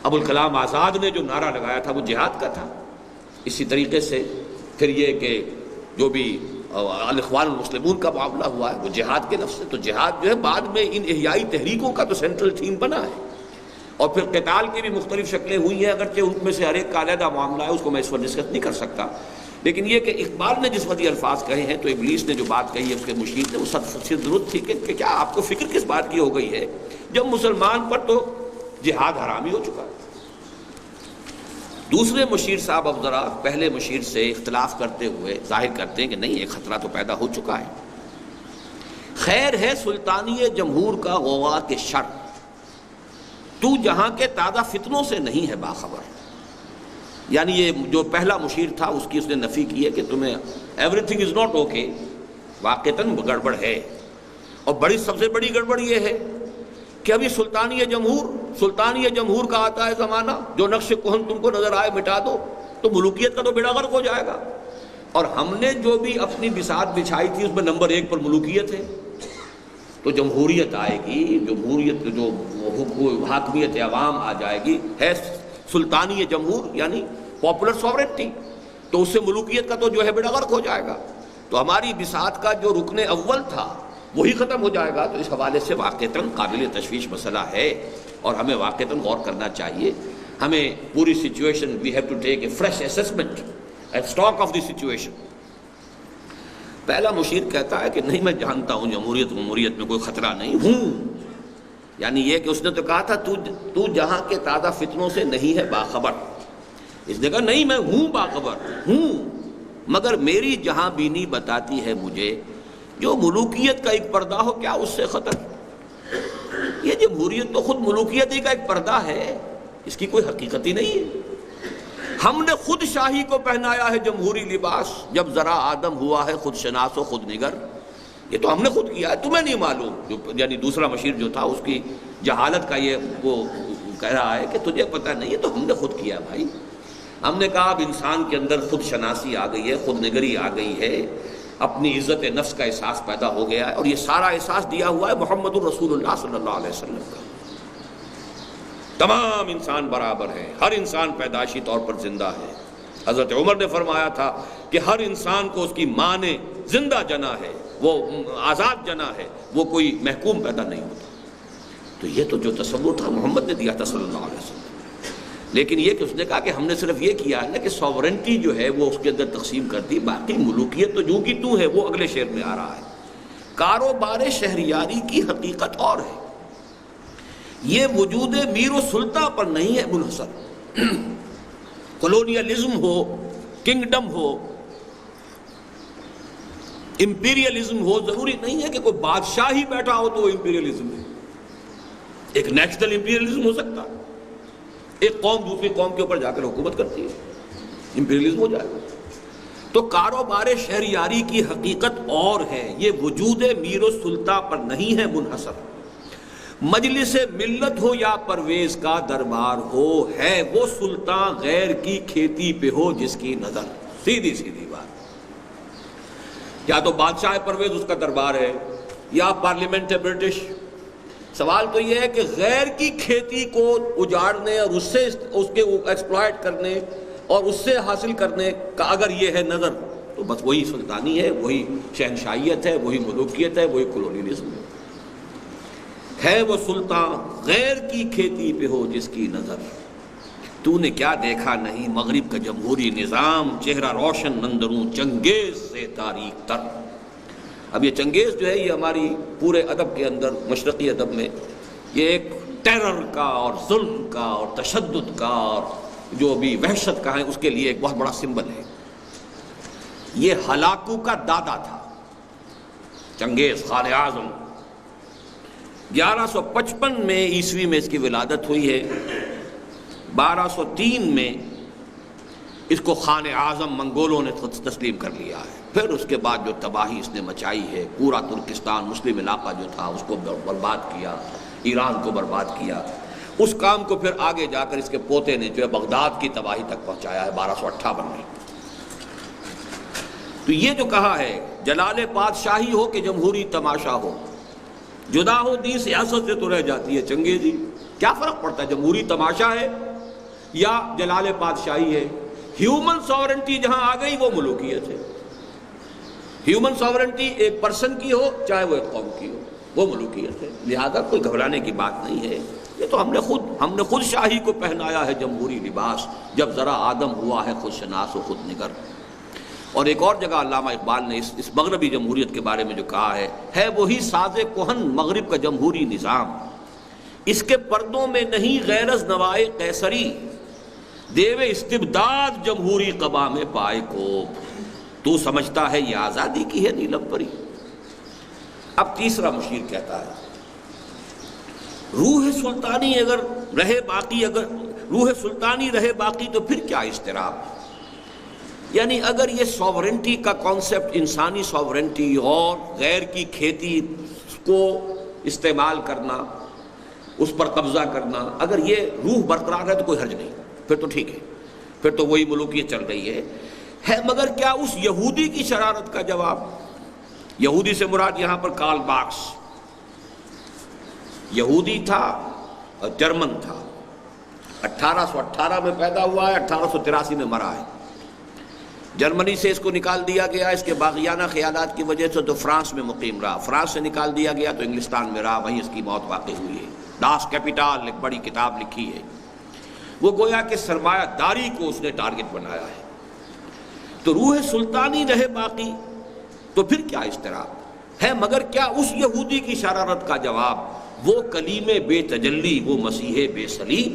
ابوالکلام آزاد نے جو نعرہ لگایا تھا وہ جہاد کا تھا۔ اسی طریقے سے پھر یہ کہ جو بھی الاخوان المسلمون کا معاملہ ہوا ہے وہ جہاد کے لفظ سے، تو جہاد جو ہے بعد میں ان احیائی تحریکوں کا تو سینٹرل تھیم بنا ہے، اور پھر قتال کی بھی مختلف شکلیں ہوئی ہیں، اگرچہ ان میں سے ہر ایک کا علیحدہ معاملہ ہے، اس کو میں اس وقت ڈسکس نہیں کر سکتا، لیکن یہ کہ اقبال نے جس وقت یہ الفاظ کہے ہیں تو ابلیس نے جو بات کہی ہے اس کے مشیر نے وہ سب سے درست تھی کہ کیا آپ کو فکر کس بات کی ہو گئی ہے جب مسلمان پر تو جہاد حرامی ہو چکا ہے۔ دوسرے مشیر صاحب اب ذرا پہلے مشیر سے اختلاف کرتے ہوئے ظاہر کرتے ہیں کہ نہیں، ایک خطرہ تو پیدا ہو چکا ہے۔ خیر ہے سلطانی جمہور کا غوغا کے شر، تو جہاں کے تازہ فتنوں سے نہیں ہے باخبر۔ یعنی یہ جو پہلا مشیر تھا اس کی اس نے نفی کی ہے کہ تمہیں everything is not okay, واقعتاً گڑبڑ ہے، اور سب سے بڑی گڑبڑ یہ ہے کہ ابھی سلطانی جمہور کا آتا ہے زمانہ، جو نقش کہن تم کو نظر آئے مٹا دو، تو ملوکیت کا تو بیڑا غرق ہو جائے گا، اور ہم نے جو بھی اپنی بساط بچھائی تھی اس میں نمبر 1 پر ملوکیت ہے، تو جمہوریت آئے گی، جمہوریت جو حاکمیت عوام آ جائے گی، ہے سلطانی جمہور یعنی پاپولر سوورنٹی، تو اس سے ملوکیت کا تو جو ہے بیڑا غرق ہو جائے گا، تو ہماری بساط کا جو رکن اول تھا وہی ختم ہو جائے گا۔ تو اس حوالے سے واقعتاً قابل تشویش مسئلہ ہے، اور ہمیں واقعتاً غور کرنا چاہیے۔ ہمیں پوری situation we have to take a fresh assessment and stock of the situation. پہلا مشیر کہتا ہے کہ نہیں، میں جانتا ہوں جمہوریت میں کوئی خطرہ نہیں ہوں، یعنی یہ کہ اس نے تو کہا تھا تو جہاں کے تازہ فتنوں سے نہیں ہے باخبر، اس نے کہا نہیں میں ہوں باخبر ہوں، مگر میری جہاں بینی بتاتی ہے مجھے جو ملوکیت کا ایک پردہ ہو کیا اس سے خطر۔ یہ جمہوریت تو خود ملوکیت ہی کا ایک پردہ ہے، اس کی کوئی حقیقت ہی نہیں ہے۔ ہم نے خود شاہی کو پہنایا ہے جمہوری لباس، جب ذرا آدم ہوا ہے خود شناس و خود نگر، یہ تو ہم نے خود کیا ہے، تمہیں نہیں معلوم۔ یعنی دوسرا مشیر جو تھا اس کی جہالت کا یہ وہ کہہ رہا ہے کہ تجھے پتہ نہیں ہے، تو ہم نے خود کیا بھائی۔ ہم نے کہا اب انسان کے اندر خود شناسی آ گئی ہے، خود نگری آ گئی ہے، اپنی عزت نفس کا احساس پیدا ہو گیا ہے، اور یہ سارا احساس دیا ہوا ہے محمد الرسول اللہ صلی اللہ علیہ وسلم کا۔ تمام انسان برابر ہیں، ہر انسان پیدائشی طور پر زندہ ہے۔ حضرت عمر نے فرمایا تھا کہ ہر انسان کو اس کی ماں نے زندہ جنا ہے، وہ آزاد جنا ہے، وہ کوئی محکوم پیدا نہیں ہوتا۔ تو یہ تو جو تصور تھا محمد نے دیا تھا صلی اللہ علیہ وسلم، لیکن یہ کہ اس نے کہا کہ ہم نے صرف یہ کیا ہے نا کہ سوورنٹی جو ہے وہ اس کے اندر تقسیم کر دی، باقی ملوکیت تو جو کی تو ہے وہ اگلے شعر میں آ رہا ہے۔ کاروبار شہریاری کی حقیقت اور ہے، یہ وجود میر و سلطان پر نہیں ہے منحصر۔ کولونیلزم ہو، کنگڈم ہو، امپیریلزم ہو، ضروری نہیں ہے کہ کوئی بادشاہ ہی بیٹھا ہو تو وہ امپیریلزم ہے۔ ایک نیشنل امپیریلزم ہو سکتا ہے، ایک قوم دوسری قوم کے اوپر جا کر حکومت کرتی ہے، امپیریلزم ہو جائے گا۔ تو کاروبار شہریاری کی حقیقت اور ہے، یہ وجود میر و سلطان پر نہیں ہے منحصر۔ مجلس ملت ہو یا پرویز کا دربار ہو، ہے وہ سلطان غیر کی کھیتی پہ ہو جس کی نظر۔ سیدھی سیدھی بات، یا تو بادشاہ پرویز اس کا دربار ہے یا پارلیمنٹ ہے برٹش۔ سوال تو یہ ہے کہ غیر کی کھیتی کو اجاڑنے اور اس کے ایکسپلائٹ کرنے اور اس سے حاصل کرنے کا اگر یہ ہے نظر، تو بس وہی سلطانی ہے، وہی شہنشاہیت ہے، وہی ملوکیت ہے، وہی کولونیلزم ہے وہ سلطان غیر کی کھیتی پہ ہو جس کی نظر۔ تو نے کیا دیکھا نہیں مغرب کا جمہوری نظام، چہرہ روشن اندروں چنگیز سے تاریخ تر۔ اب یہ چنگیز جو ہے یہ ہماری پورے ادب کے اندر، مشرقی ادب میں، یہ ایک ٹیرر کا اور ظلم کا اور تشدد کا اور جو بھی وحشت کا ہے اس کے لیے ایک بہت بڑا سمبل ہے۔ یہ ہلاکو کا دادا تھا چنگیز خان اعظم۔ 1155 میں عیسوی میں اس کی ولادت ہوئی ہے، 1203 میں اس کو خان اعظم منگولوں نے تسلیم کر لیا ہے۔ پھر اس کے بعد جو تباہی اس نے مچائی ہے، پورا ترکستان مسلم علاقہ جو تھا اس کو برباد کیا، ایران کو برباد کیا، اس کام کو پھر آگے جا کر اس کے پوتے نے جو ہے بغداد کی تباہی تک پہنچایا ہے 1258 میں۔ تو یہ جو کہا ہے جلال پادشاہی ہو کہ جمہوری تماشا ہو، جدا ہو دین سیاست سے تو رہ جاتی ہے چنگیزی۔ کیا فرق پڑتا ہے جمہوری تماشا ہے یا جلال پادشاہی ہے؟ ہیومن ساورنٹی جہاں آ گئی وہ ملوکیت ہے۔ ہیومن ساورنٹی ایک پرسن کی ہو چاہے وہ ایک قوم کی ہو، وہ ملوکیت ہے، لہذا کوئی گھبرانے کی بات نہیں ہے۔ یہ تو ہم نے خود شاہی کو پہنایا ہے جمہوری لباس، جب ذرا آدم ہوا ہے خود شناس و خود نگر۔ اور ایک اور جگہ علامہ اقبال نے اس مغربی جمہوریت کے بارے میں جو کہا ہے وہی ساز کہن مغرب کا جمہوری نظام، اس کے پردوں میں نہیں غیر از نوائے قیصری، دیوے استبداد جمہوری قبا میں پائے کو، تو سمجھتا ہے یہ آزادی کی ہے نیلم پری۔ اب تیسرا مشیر کہتا ہے روح سلطانی اگر روح سلطانی رہے باقی تو پھر کیا اضطراب؟ یعنی اگر یہ ساورنٹی کا کانسیپٹ، انسانی ساورنٹی اور غیر کی کھیتی کو استعمال کرنا، اس پر قبضہ کرنا، اگر یہ روح برقرار ہے تو کوئی حرج نہیں، پھر تو ٹھیک ہے، پھر تو وہی ملوکیت چل رہی ہے۔ مگر کیا اس یہودی کی شرارت کا جواب؟ یہودی سے مراد یہاں پر کارل مارکس یہودی تھا اور جرمن تھا، 1818 میں پیدا ہوا ہے، 1883 میں مرا ہے۔ جرمنی سے اس کو نکال دیا گیا اس کے باغیانہ خیالات کی وجہ سے، تو فرانس میں مقیم رہا، فرانس سے نکال دیا گیا تو انگلستان میں رہا، وہیں اس کی موت واقع ہوئی ہے۔ ڈاس کیپیٹال ایک بڑی کتاب لکھی ہے، وہ گویا کہ سرمایہ داری کو اس نے ٹارگٹ بنایا ہے۔ تو روح سلطانی رہے باقی تو پھر کیا اضطراب ہے؟ مگر کیا اس یہودی کی شرارت کا جواب؟ وہ کلیم بے تجلی، وہ مسیح بے صلیب۔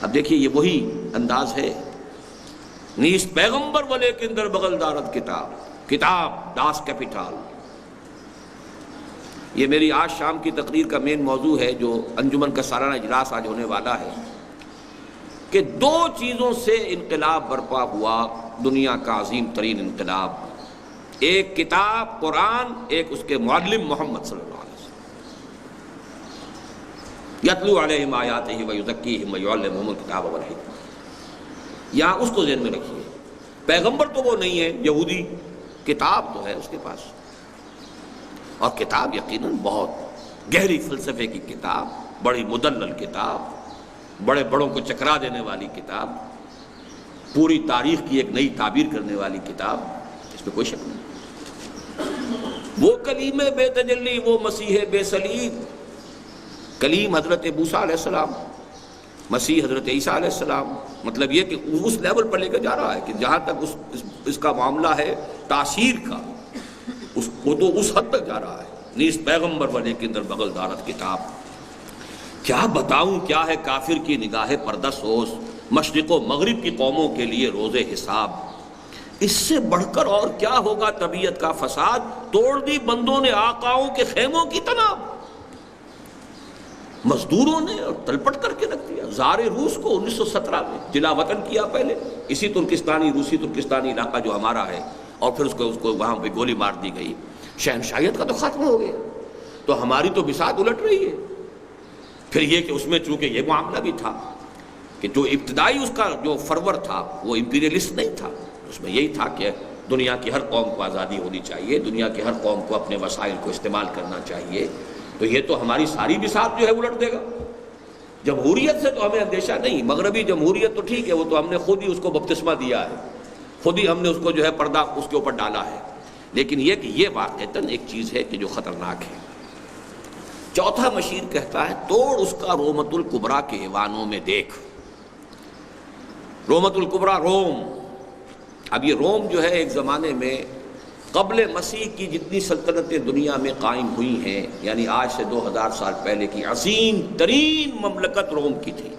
اب دیکھیے یہ وہی انداز ہے، نیست پیغمبر ولیکن در بغل دارد کتاب ڈاس کیپیٹال۔ یہ میری آج شام کی تقریر کا مین موضوع ہے، جو انجمن کا سالانہ اجلاس آج ہونے والا ہے، کہ دو چیزوں سے انقلاب برپا ہوا، دنیا کا عظیم ترین انقلاب، ایک کتاب قرآن، ایک اس کے معلم محمد صلی اللہ علیہ وسلم۔ یتلو علیہم آیاتہ ویزکیہم ویعلمہم الکتاب والحکمہ۔ یہاں اس کو ذہن میں رکھیے، پیغمبر تو وہ نہیں ہے یہودی، کتاب تو ہے اس کے پاس، اور کتاب یقیناً بہت گہری فلسفے کی کتاب، بڑی مدلل کتاب، بڑے بڑوں کو چکرا دینے والی کتاب، پوری تاریخ کی ایک نئی تعبیر کرنے والی کتاب، اس میں کوئی شک نہیں۔ وہ کلیم بے تجلی، وہ مسیح بے صلیب۔ کلیم حضرت موسیٰ علیہ السلام، مسیح حضرت عیسیٰ علیہ السلام، مطلب یہ کہ اس لیول پر لے کر جا رہا ہے کہ جہاں تک اس کا معاملہ ہے تاثیر کا، وہ تو اس حد تک جا رہا ہے۔ نیست پیغمبر ولیکن در بغل دارت کتاب۔ کیا بتاؤں کیا ہے کافر کی نگاہ پردہ سوز، مشرق و مغرب کی قوموں کے لیے روز حساب۔ اس سے بڑھ کر اور کیا ہوگا طبیعت کا فساد، توڑ دی بندوں نے آقاؤں کے خیموں کی تناب، مزدوروں نے اور تلپٹ کر کے رکھ دیا۔ زار روس کو 1917 میں جلا وطن کیا، پہلے اسی روسی ترکستانی علاقہ جو ہمارا ہے، اور پھر اس کو وہاں پہ گولی مار دی گئی۔ شہنشاہیت کا تو خاتمہ ہو گیا، تو ہماری تو بساط الٹ رہی ہے۔ پھر یہ کہ اس میں چونکہ یہ معاملہ بھی تھا کہ جو ابتدائی اس کا جو فرور تھا وہ امپیریلسٹ نہیں تھا، اس میں یہی تھا کہ دنیا کی ہر قوم کو آزادی ہونی چاہیے، دنیا کی ہر قوم کو اپنے وسائل کو استعمال کرنا چاہیے۔ تو یہ تو ہماری ساری بساط جو ہے الٹ دے گا۔ جمہوریت سے تو ہمیں اندیشہ نہیں، مغربی جمہوریت تو ٹھیک ہے، وہ تو ہم نے خود ہی اس کو بپتسمہ دیا ہے، خود ہی ہم نے اس کو جو ہے پردہ اس کے اوپر ڈالا ہے، لیکن یہ کہ یہ واقعتاً ایک چیز ہے کہ جو خطرناک ہے۔ چوتھا مشیر کہتا ہے توڑ اس کا رومت الکبریٰ کے ایوانوں میں دیکھ۔ رومت الکبریٰ روم، اب یہ روم جو ہے ایک زمانے میں قبل مسیح کی جتنی سلطنتیں دنیا میں قائم ہوئی ہیں، یعنی آج سے 2000 سال پہلے کی عظیم ترین مملکت روم کی تھی،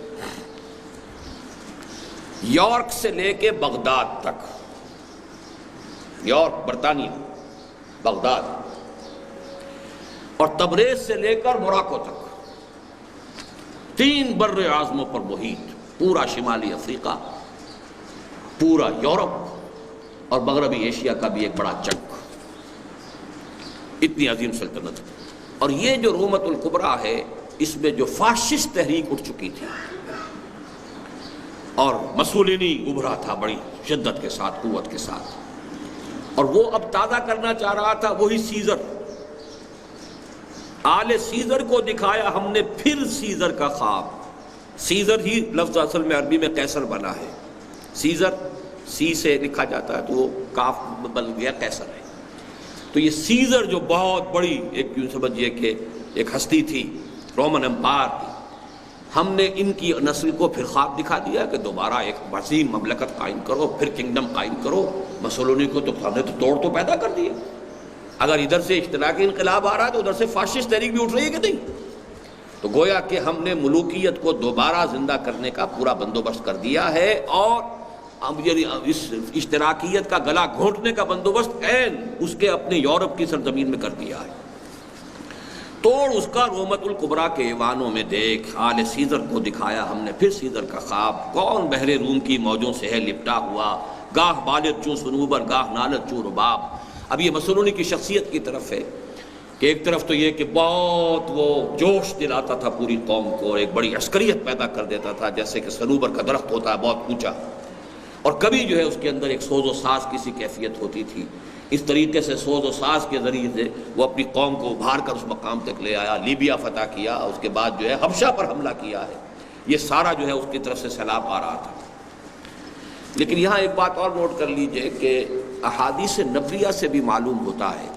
یارک سے لے کے بغداد تک، یارک برطانیہ، بغداد، اور تبریز سے لے کر موراکو تک، 3 بر اعظموں پر محیط، پورا شمالی افریقہ، پورا یورپ اور مغربی ایشیا کا بھی ایک بڑا چنک، اتنی عظیم سلطنت۔ اور یہ جو رومت الکبریٰ ہے، اس میں جو فاشسٹ تحریک اٹھ چکی تھی اور مسولینی ابھرا تھا بڑی شدت کے ساتھ، قوت کے ساتھ، اور وہ اب تازہ کرنا چاہ رہا تھا وہی سیزر. آل سیزر کو دکھایا ہم نے پھر سیزر کا خواب. سیزر ہی لفظ اصل میں عربی میں قیصر بنا ہے. سیزر سی سے لکھا جاتا ہے تو وہ کاف بن گیا قیصر ہے. تو یہ سیزر جو بہت بڑی ایک یوں سمجھیے کہ ایک ہستی تھی رومن امپائر کی، ہم نے ان کی نسل کو پھر خواب دکھا دیا کہ دوبارہ ایک وسیع مملکت قائم کرو، پھر کنگڈم قائم کرو. مسولینی کو تو ہم نے تو توڑ تو پیدا کر دیا. اگر ادھر سے اشتراکی انقلاب آ رہا ہے تو ادھر سے فاشسٹ تحریک بھی اٹھ رہی ہے کہ نہیں. تو گویا کہ ہم نے ملوکیت کو دوبارہ زندہ کرنے کا پورا بندوبست کر دیا ہے، اور اس اشتراکیت کا گلا گھونٹنے کا بندوبست عین اس کے اپنے یورپ کی سرزمین میں کر دیا ہے. توڑ اس کا رومت الکبریٰ کے ایوانوں میں دیکھ، آل سیزر کو دکھایا ہم نے پھر سیزر کا خواب. کون بحر روم کی موجوں سے ہے لپٹا ہوا، گاہ بالغ چوں صنوبر گاہ نالت چوں رباب. اب یہ مسولینی کی شخصیت کی طرف ہے کہ ایک طرف تو یہ کہ بہت وہ جوش دلاتا تھا پوری قوم کو، اور ایک بڑی عسکریت پیدا کر دیتا تھا جیسے کہ صنوبر کا درخت ہوتا ہے بہت اونچا، اور کبھی جو ہے اس کے اندر ایک سوز و ساز کی سی کیفیت ہوتی تھی. اس طریقے سے سوز و ساز کے ذریعے سے وہ اپنی قوم کو ابھار کر اس مقام تک لے آیا. لیبیا فتح کیا، اس کے بعد جو ہے حبشہ پر حملہ کیا ہے. یہ سارا جو ہے اس کی طرف سے سیلاب آ رہا تھا. لیکن یہاں ایک بات اور نوٹ کر لیجئے کہ احادیث نبویہ سے بھی معلوم ہوتا ہے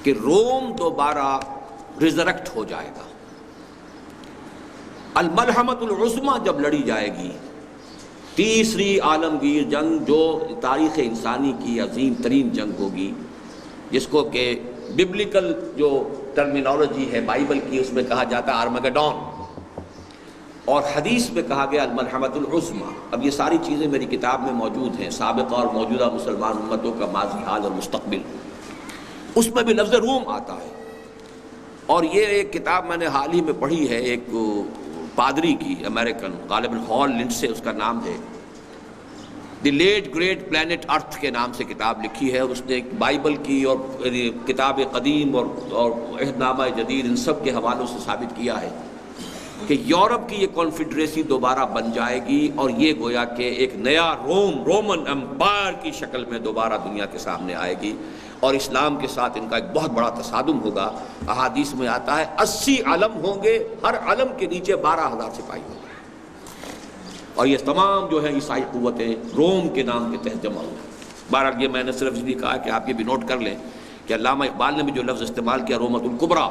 کہ روم دوبارہ ریزریکٹ ہو جائے گا. الملحمۃ العظمیٰ جب لڑی جائے گی، تیسری عالمگیر جنگ جو تاریخ انسانی کی عظیم ترین جنگ ہوگی، جس کو کہ ببلیکل جو ٹرمینالوجی ہے بائبل کی اس میں کہا جاتا ہے آرمگڈون، اور حدیث میں کہا گیا الملحمۃ العظمیٰ. اب یہ ساری چیزیں میری کتاب میں موجود ہیں، سابقہ اور موجودہ مسلمان امتوں کا ماضی، حال اور مستقبل. اس میں بھی لفظ روم آتا ہے. اور یہ ایک کتاب میں نے حال ہی میں پڑھی ہے ایک پادری کی، امریکن، غالباً ہال لنڈ سے اس کا نام ہے، دی لیٹ گریٹ پلانٹ ارتھ کے نام سے کتاب لکھی ہے. اور اس نے بائبل کی اور کتاب قدیم اور عہد نامہ جدید ان سب کے حوالوں سے ثابت کیا ہے کہ یورپ کی یہ کانفیڈریسی دوبارہ بن جائے گی، اور یہ گویا کہ ایک نیا رومن امپائر کی شکل میں دوبارہ دنیا کے سامنے آئے گی، اور اسلام کے ساتھ ان کا ایک بہت بڑا تصادم ہوگا. احادیث میں آتا ہے 80 علم ہوں گے، ہر علم کے نیچے 12,000 سپاہی ہوں گے، اور یہ تمام جو ہے عیسائی قوتیں روم کے نام کے تحت جمع ہوں گے. بہرحال یہ میں نے صرف اس لیے کہا کہ آپ یہ بھی نوٹ کر لیں کہ علامہ اقبال نے بھی جو لفظ استعمال کیا رومت الکبریٰ،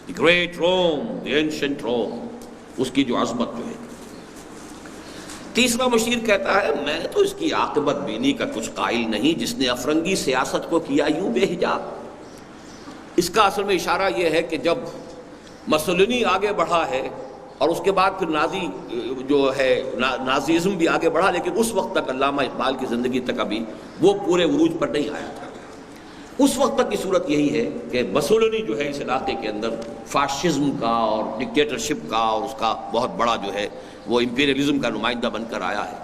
the great room, the ancient روم، اس کی جو عظمت جو ہے. تیسرا مشیر کہتا ہے میں تو اس کی عاقبت بینی کا کچھ قائل نہیں جس نے افرنگی سیاست کو کیا یوں بے حجاب. اس کا اصل میں اشارہ یہ ہے کہ جب مسولینی آگے بڑھا ہے، اور اس کے بعد پھر نازی جو ہے نازیزم بھی آگے بڑھا، لیکن اس وقت تک علامہ اقبال کی زندگی تک ابھی وہ پورے عروج پر نہیں آیا تھا. اس وقت تک کی صورت یہی ہے کہ مسولینی جو ہے اس علاقے کے اندر فاشزم کا اور ڈکٹیٹرشپ کا اور اس کا بہت بڑا جو ہے وہ امپیریلزم کا نمائندہ بن کر آیا ہے،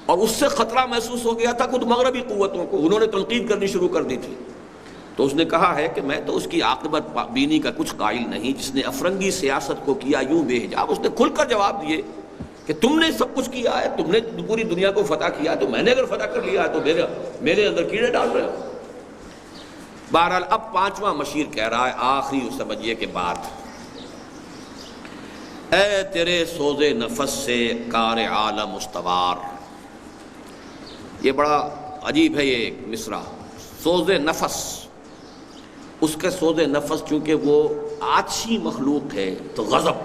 اور اس سے خطرہ محسوس ہو گیا تھا خود مغربی قوتوں کو. انہوں نے تنقید کرنی شروع کر دی تھی. تو اس نے کہا ہے کہ میں تو اس کی عاقبت بینی کا کچھ قائل نہیں جس نے افرنگی سیاست کو کیا یوں بے حجاب. اس نے کھل کر جواب دیے کہ تم نے سب کچھ کیا ہے، تم نے پوری دنیا کو فتح کیا، تو میں نے اگر فتح کر لیا ہے تو میرے اندر کیڑے ڈال رہے ہو. بہرحال اب پانچواں مشیر کہہ رہا ہے آخری سمجھیے کے بعد، اے تیرے سوز نفس سے کار عالم استوار. یہ بڑا عجیب ہے یہ مصرع، سوز نفس. اس کے سوز نفس چونکہ وہ آتشی مخلوق ہے تو غضب،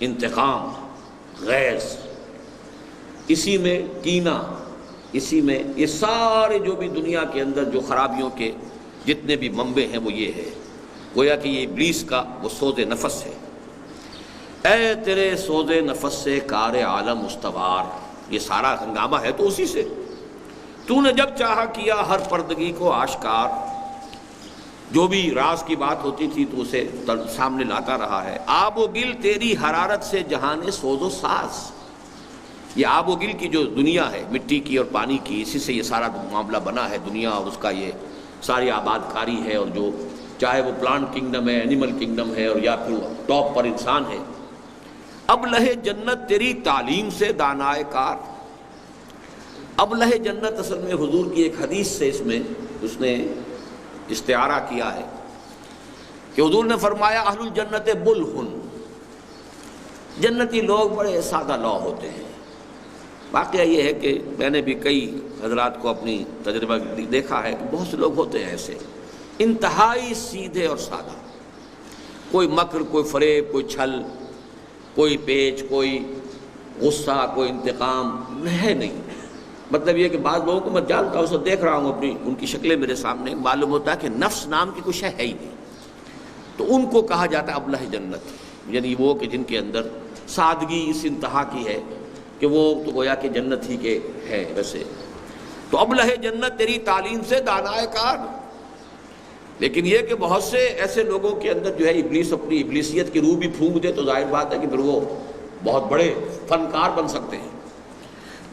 انتقام، غیظ، اسی میں کینہ، اسی میں یہ سارے جو بھی دنیا کے اندر جو خرابیوں کے جتنے بھی منبع ہیں وہ یہ ہے. گویا کہ یہ ابلیس کا وہ سوز نفس ہے. اے تیرے سوز نفس سے کار عالم استوار. یہ سارا ہنگامہ ہے تو اسی سے. تو نے جب چاہا کیا ہر پردگی کو آشکار. جو بھی راز کی بات ہوتی تھی تو اسے سامنے لاتا رہا ہے. آب و گل تیری حرارت سے جہان سوز و ساز. یہ آب و گل کی جو دنیا ہے مٹی کی اور پانی کی، اسی سے یہ سارا معاملہ بنا ہے دنیا، اور اس کا یہ ساری آباد کاری ہے، اور جو چاہے وہ پلانٹ کنگڈم ہے، اینیمل کنگڈم ہے، اور یا پھر ٹاپ پر انسان ہے. اب لہے جنت تیری تعلیم سے دانائے کار. ابلہ جنت اصل میں حضور کی ایک حدیث سے اس نے استعارہ کیا ہے کہ حضور نے فرمایا اہل الجنت بلہن، جنتی لوگ بڑے سادہ لو ہوتے ہیں۔ واقعہ یہ ہے کہ میں نے بھی کئی حضرات کو اپنی تجربہ دیکھا ہے کہ بہت سے لوگ ہوتے ہیں ایسے انتہائی سیدھے اور سادہ، کوئی مکر، کوئی فریب، کوئی چھل، کوئی پیچ، کوئی غصہ، کوئی انتقام ہے نہیں۔ مطلب یہ کہ بعض لوگوں کو میں جانتا ہوں، اسے دیکھ رہا ہوں اپنی ان کی شکلیں میرے سامنے، معلوم ہوتا ہے کہ نفس نام کی کچھ ہے ہی نہیں، تو ان کو کہا جاتا ہے ابلہ جنت، یعنی وہ کہ جن کے اندر سادگی اس انتہا کی ہے کہ وہ تو گویا کہ جنت ہی کے ہے۔ ویسے تو ابلہ جنت تیری تعلیم سے دانائے کار، لیکن یہ کہ بہت سے ایسے لوگوں کے اندر جو ہے ابلیس اپنی ابلیسیت کی روح بھی پھونک دے تو ظاہر بات ہے کہ پھر وہ بہت بڑے فنکار بن سکتے ہیں۔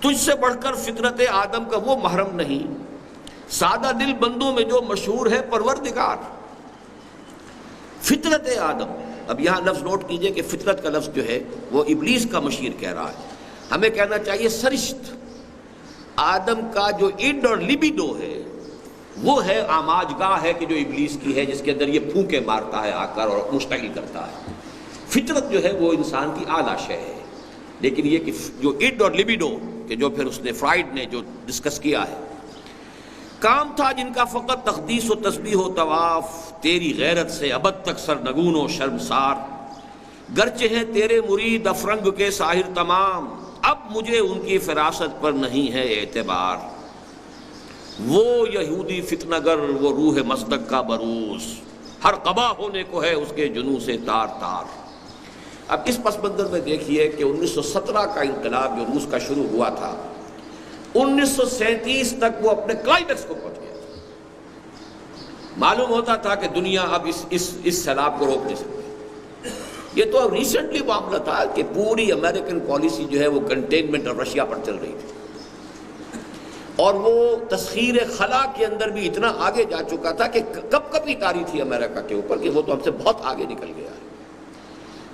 تجھ سے بڑھ کر فطرت آدم کا وہ محرم نہیں، سادہ دل بندوں میں جو مشہور ہے پروردگار۔ فطرت آدم، اب یہاں لفظ نوٹ کیجئے کہ فطرت کا لفظ جو ہے وہ ابلیس کا مشیر کہہ رہا ہے، ہمیں کہنا چاہیے سرشت۔ آدم کا جو اڈ اور لبیڈو ہے وہ ہے آماج گاہ ہے کہ جو ابلیس کی ہے، جس کے اندر یہ پھونکے مارتا ہے آ کر اور مشتعل کرتا ہے۔ فطرت جو ہے وہ انسان کی اعلیٰ شے ہے، لیکن یہ کہ جو اڈ اور لبیڈو کہ جو پھر اس نے فرائڈ نے جو ڈسکس کیا ہے، کام تھا جن کا فقط تقدیس و تسبیح و طواف، تیری غیرت سے ابد تک سرنگون و شرمسار، گرچہ ہیں تیرے مرید افرنگ کے ساحر تمام، اب مجھے ان کی فراست پر نہیں ہے اعتبار۔ وہ یہودی فتنہ گر وہ روح مصدق کا بروز، ہر قبا ہونے کو ہے اس کے جنوں سے تار تار۔ اب اس پس منظر میں دیکھیے کہ 1917 کا انقلاب جو روس کا شروع ہوا تھا، 1937 تک وہ اپنے کلائمیکس کو پہنچ گیا۔ معلوم ہوتا تھا کہ دنیا اب اس سیلاب کو روک نہیں سکتی۔ یہ تو اب ریسنٹلی معاملہ تھا کہ پوری امریکن پالیسی جو ہے وہ کنٹینمنٹ اور رشیا پر چل رہی تھی، اور وہ تسخیر خلا کے اندر بھی اتنا آگے جا چکا تھا کہ کب کبھی تاری تھی امریکہ کے اوپر کہ وہ تو ہم سے بہت آگے نکل گیا ہے۔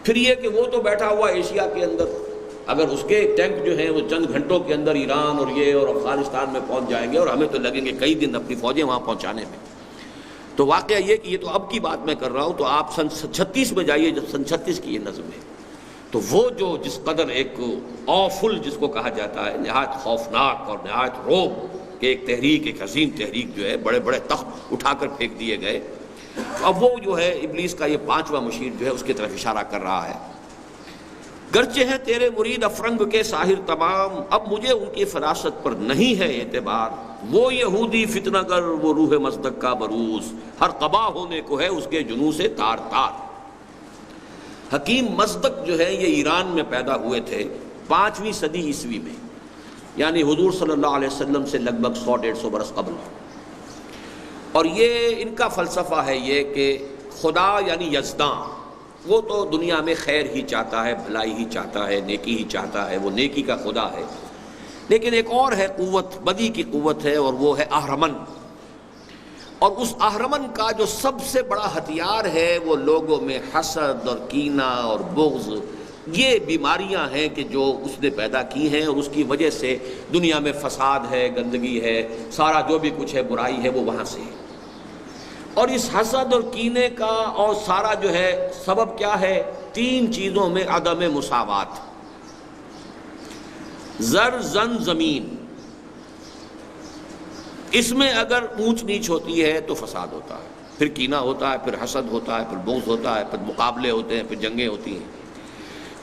پھر یہ کہ وہ تو بیٹھا ہوا ایشیا کے اندر، اگر اس کے ٹینک جو ہیں وہ چند گھنٹوں کے اندر ایران اور یہ اور افغانستان میں پہنچ جائیں گے، اور ہمیں تو لگیں گے کئی دن اپنی فوجیں وہاں پہنچانے میں۔ تو واقعہ یہ کہ یہ تو اب کی بات میں کر رہا ہوں، تو آپ سن 36 میں جائیے، جب سن 36 کی یہ نظم ہے، تو وہ جو جس قدر ایک آفل جس کو کہا جاتا ہے، نہایت خوفناک اور نہایت روب کہ ایک تحریک، ایک عظیم تحریک جو ہے، بڑے بڑے تخت اٹھا کر پھینک دیے گئے۔ اب وہ جو ہے ابلیس کا یہ 5واں مشیر جو ہے اس کی طرف اشارہ کر رہا ہے، گرچہ ہیں تیرے مرید افرنگ کے ساحر تمام، اب مجھے ان کی فراست پر نہیں ہے اعتبار۔ وہ یہودی فتنہ گر وہ روح مصدق کا بروز، ہر قبا ہونے کو ہے اس کے جنوں سے تار تار۔ حکیم مصدق جو ہے یہ ایران میں پیدا ہوئے تھے 5ویں صدی عیسوی میں، یعنی حضور صلی اللہ علیہ وسلم سے لگ بھگ 100-150 برس قبل۔ اور یہ ان کا فلسفہ ہے یہ کہ خدا یعنی یزداں، وہ تو دنیا میں خیر ہی چاہتا ہے، بھلائی ہی چاہتا ہے، نیکی ہی چاہتا ہے، وہ نیکی کا خدا ہے۔ لیکن ایک اور ہے قوت، بدی کی قوت ہے، اور وہ ہے اہرمن۔ اور اس اہرمن کا جو سب سے بڑا ہتھیار ہے وہ لوگوں میں حسد اور کینہ اور بغض، یہ بیماریاں ہیں کہ جو اس نے پیدا کی ہیں، اور اس کی وجہ سے دنیا میں فساد ہے، گندگی ہے، سارا جو بھی کچھ ہے برائی ہے وہ وہاں سے ہے۔ اور اس حسد اور کینے کا اور سارا جو ہے سبب کیا ہے؟ 3 چیزوں میں عدم مساوات، زر زن زمین، اس میں اگر اونچ نیچ ہوتی ہے تو فساد ہوتا ہے، پھر کینہ ہوتا ہے، پھر حسد ہوتا ہے، پھر بغض ہوتا ہے، پھر مقابلے ہوتے ہیں، پھر جنگیں ہوتی ہیں۔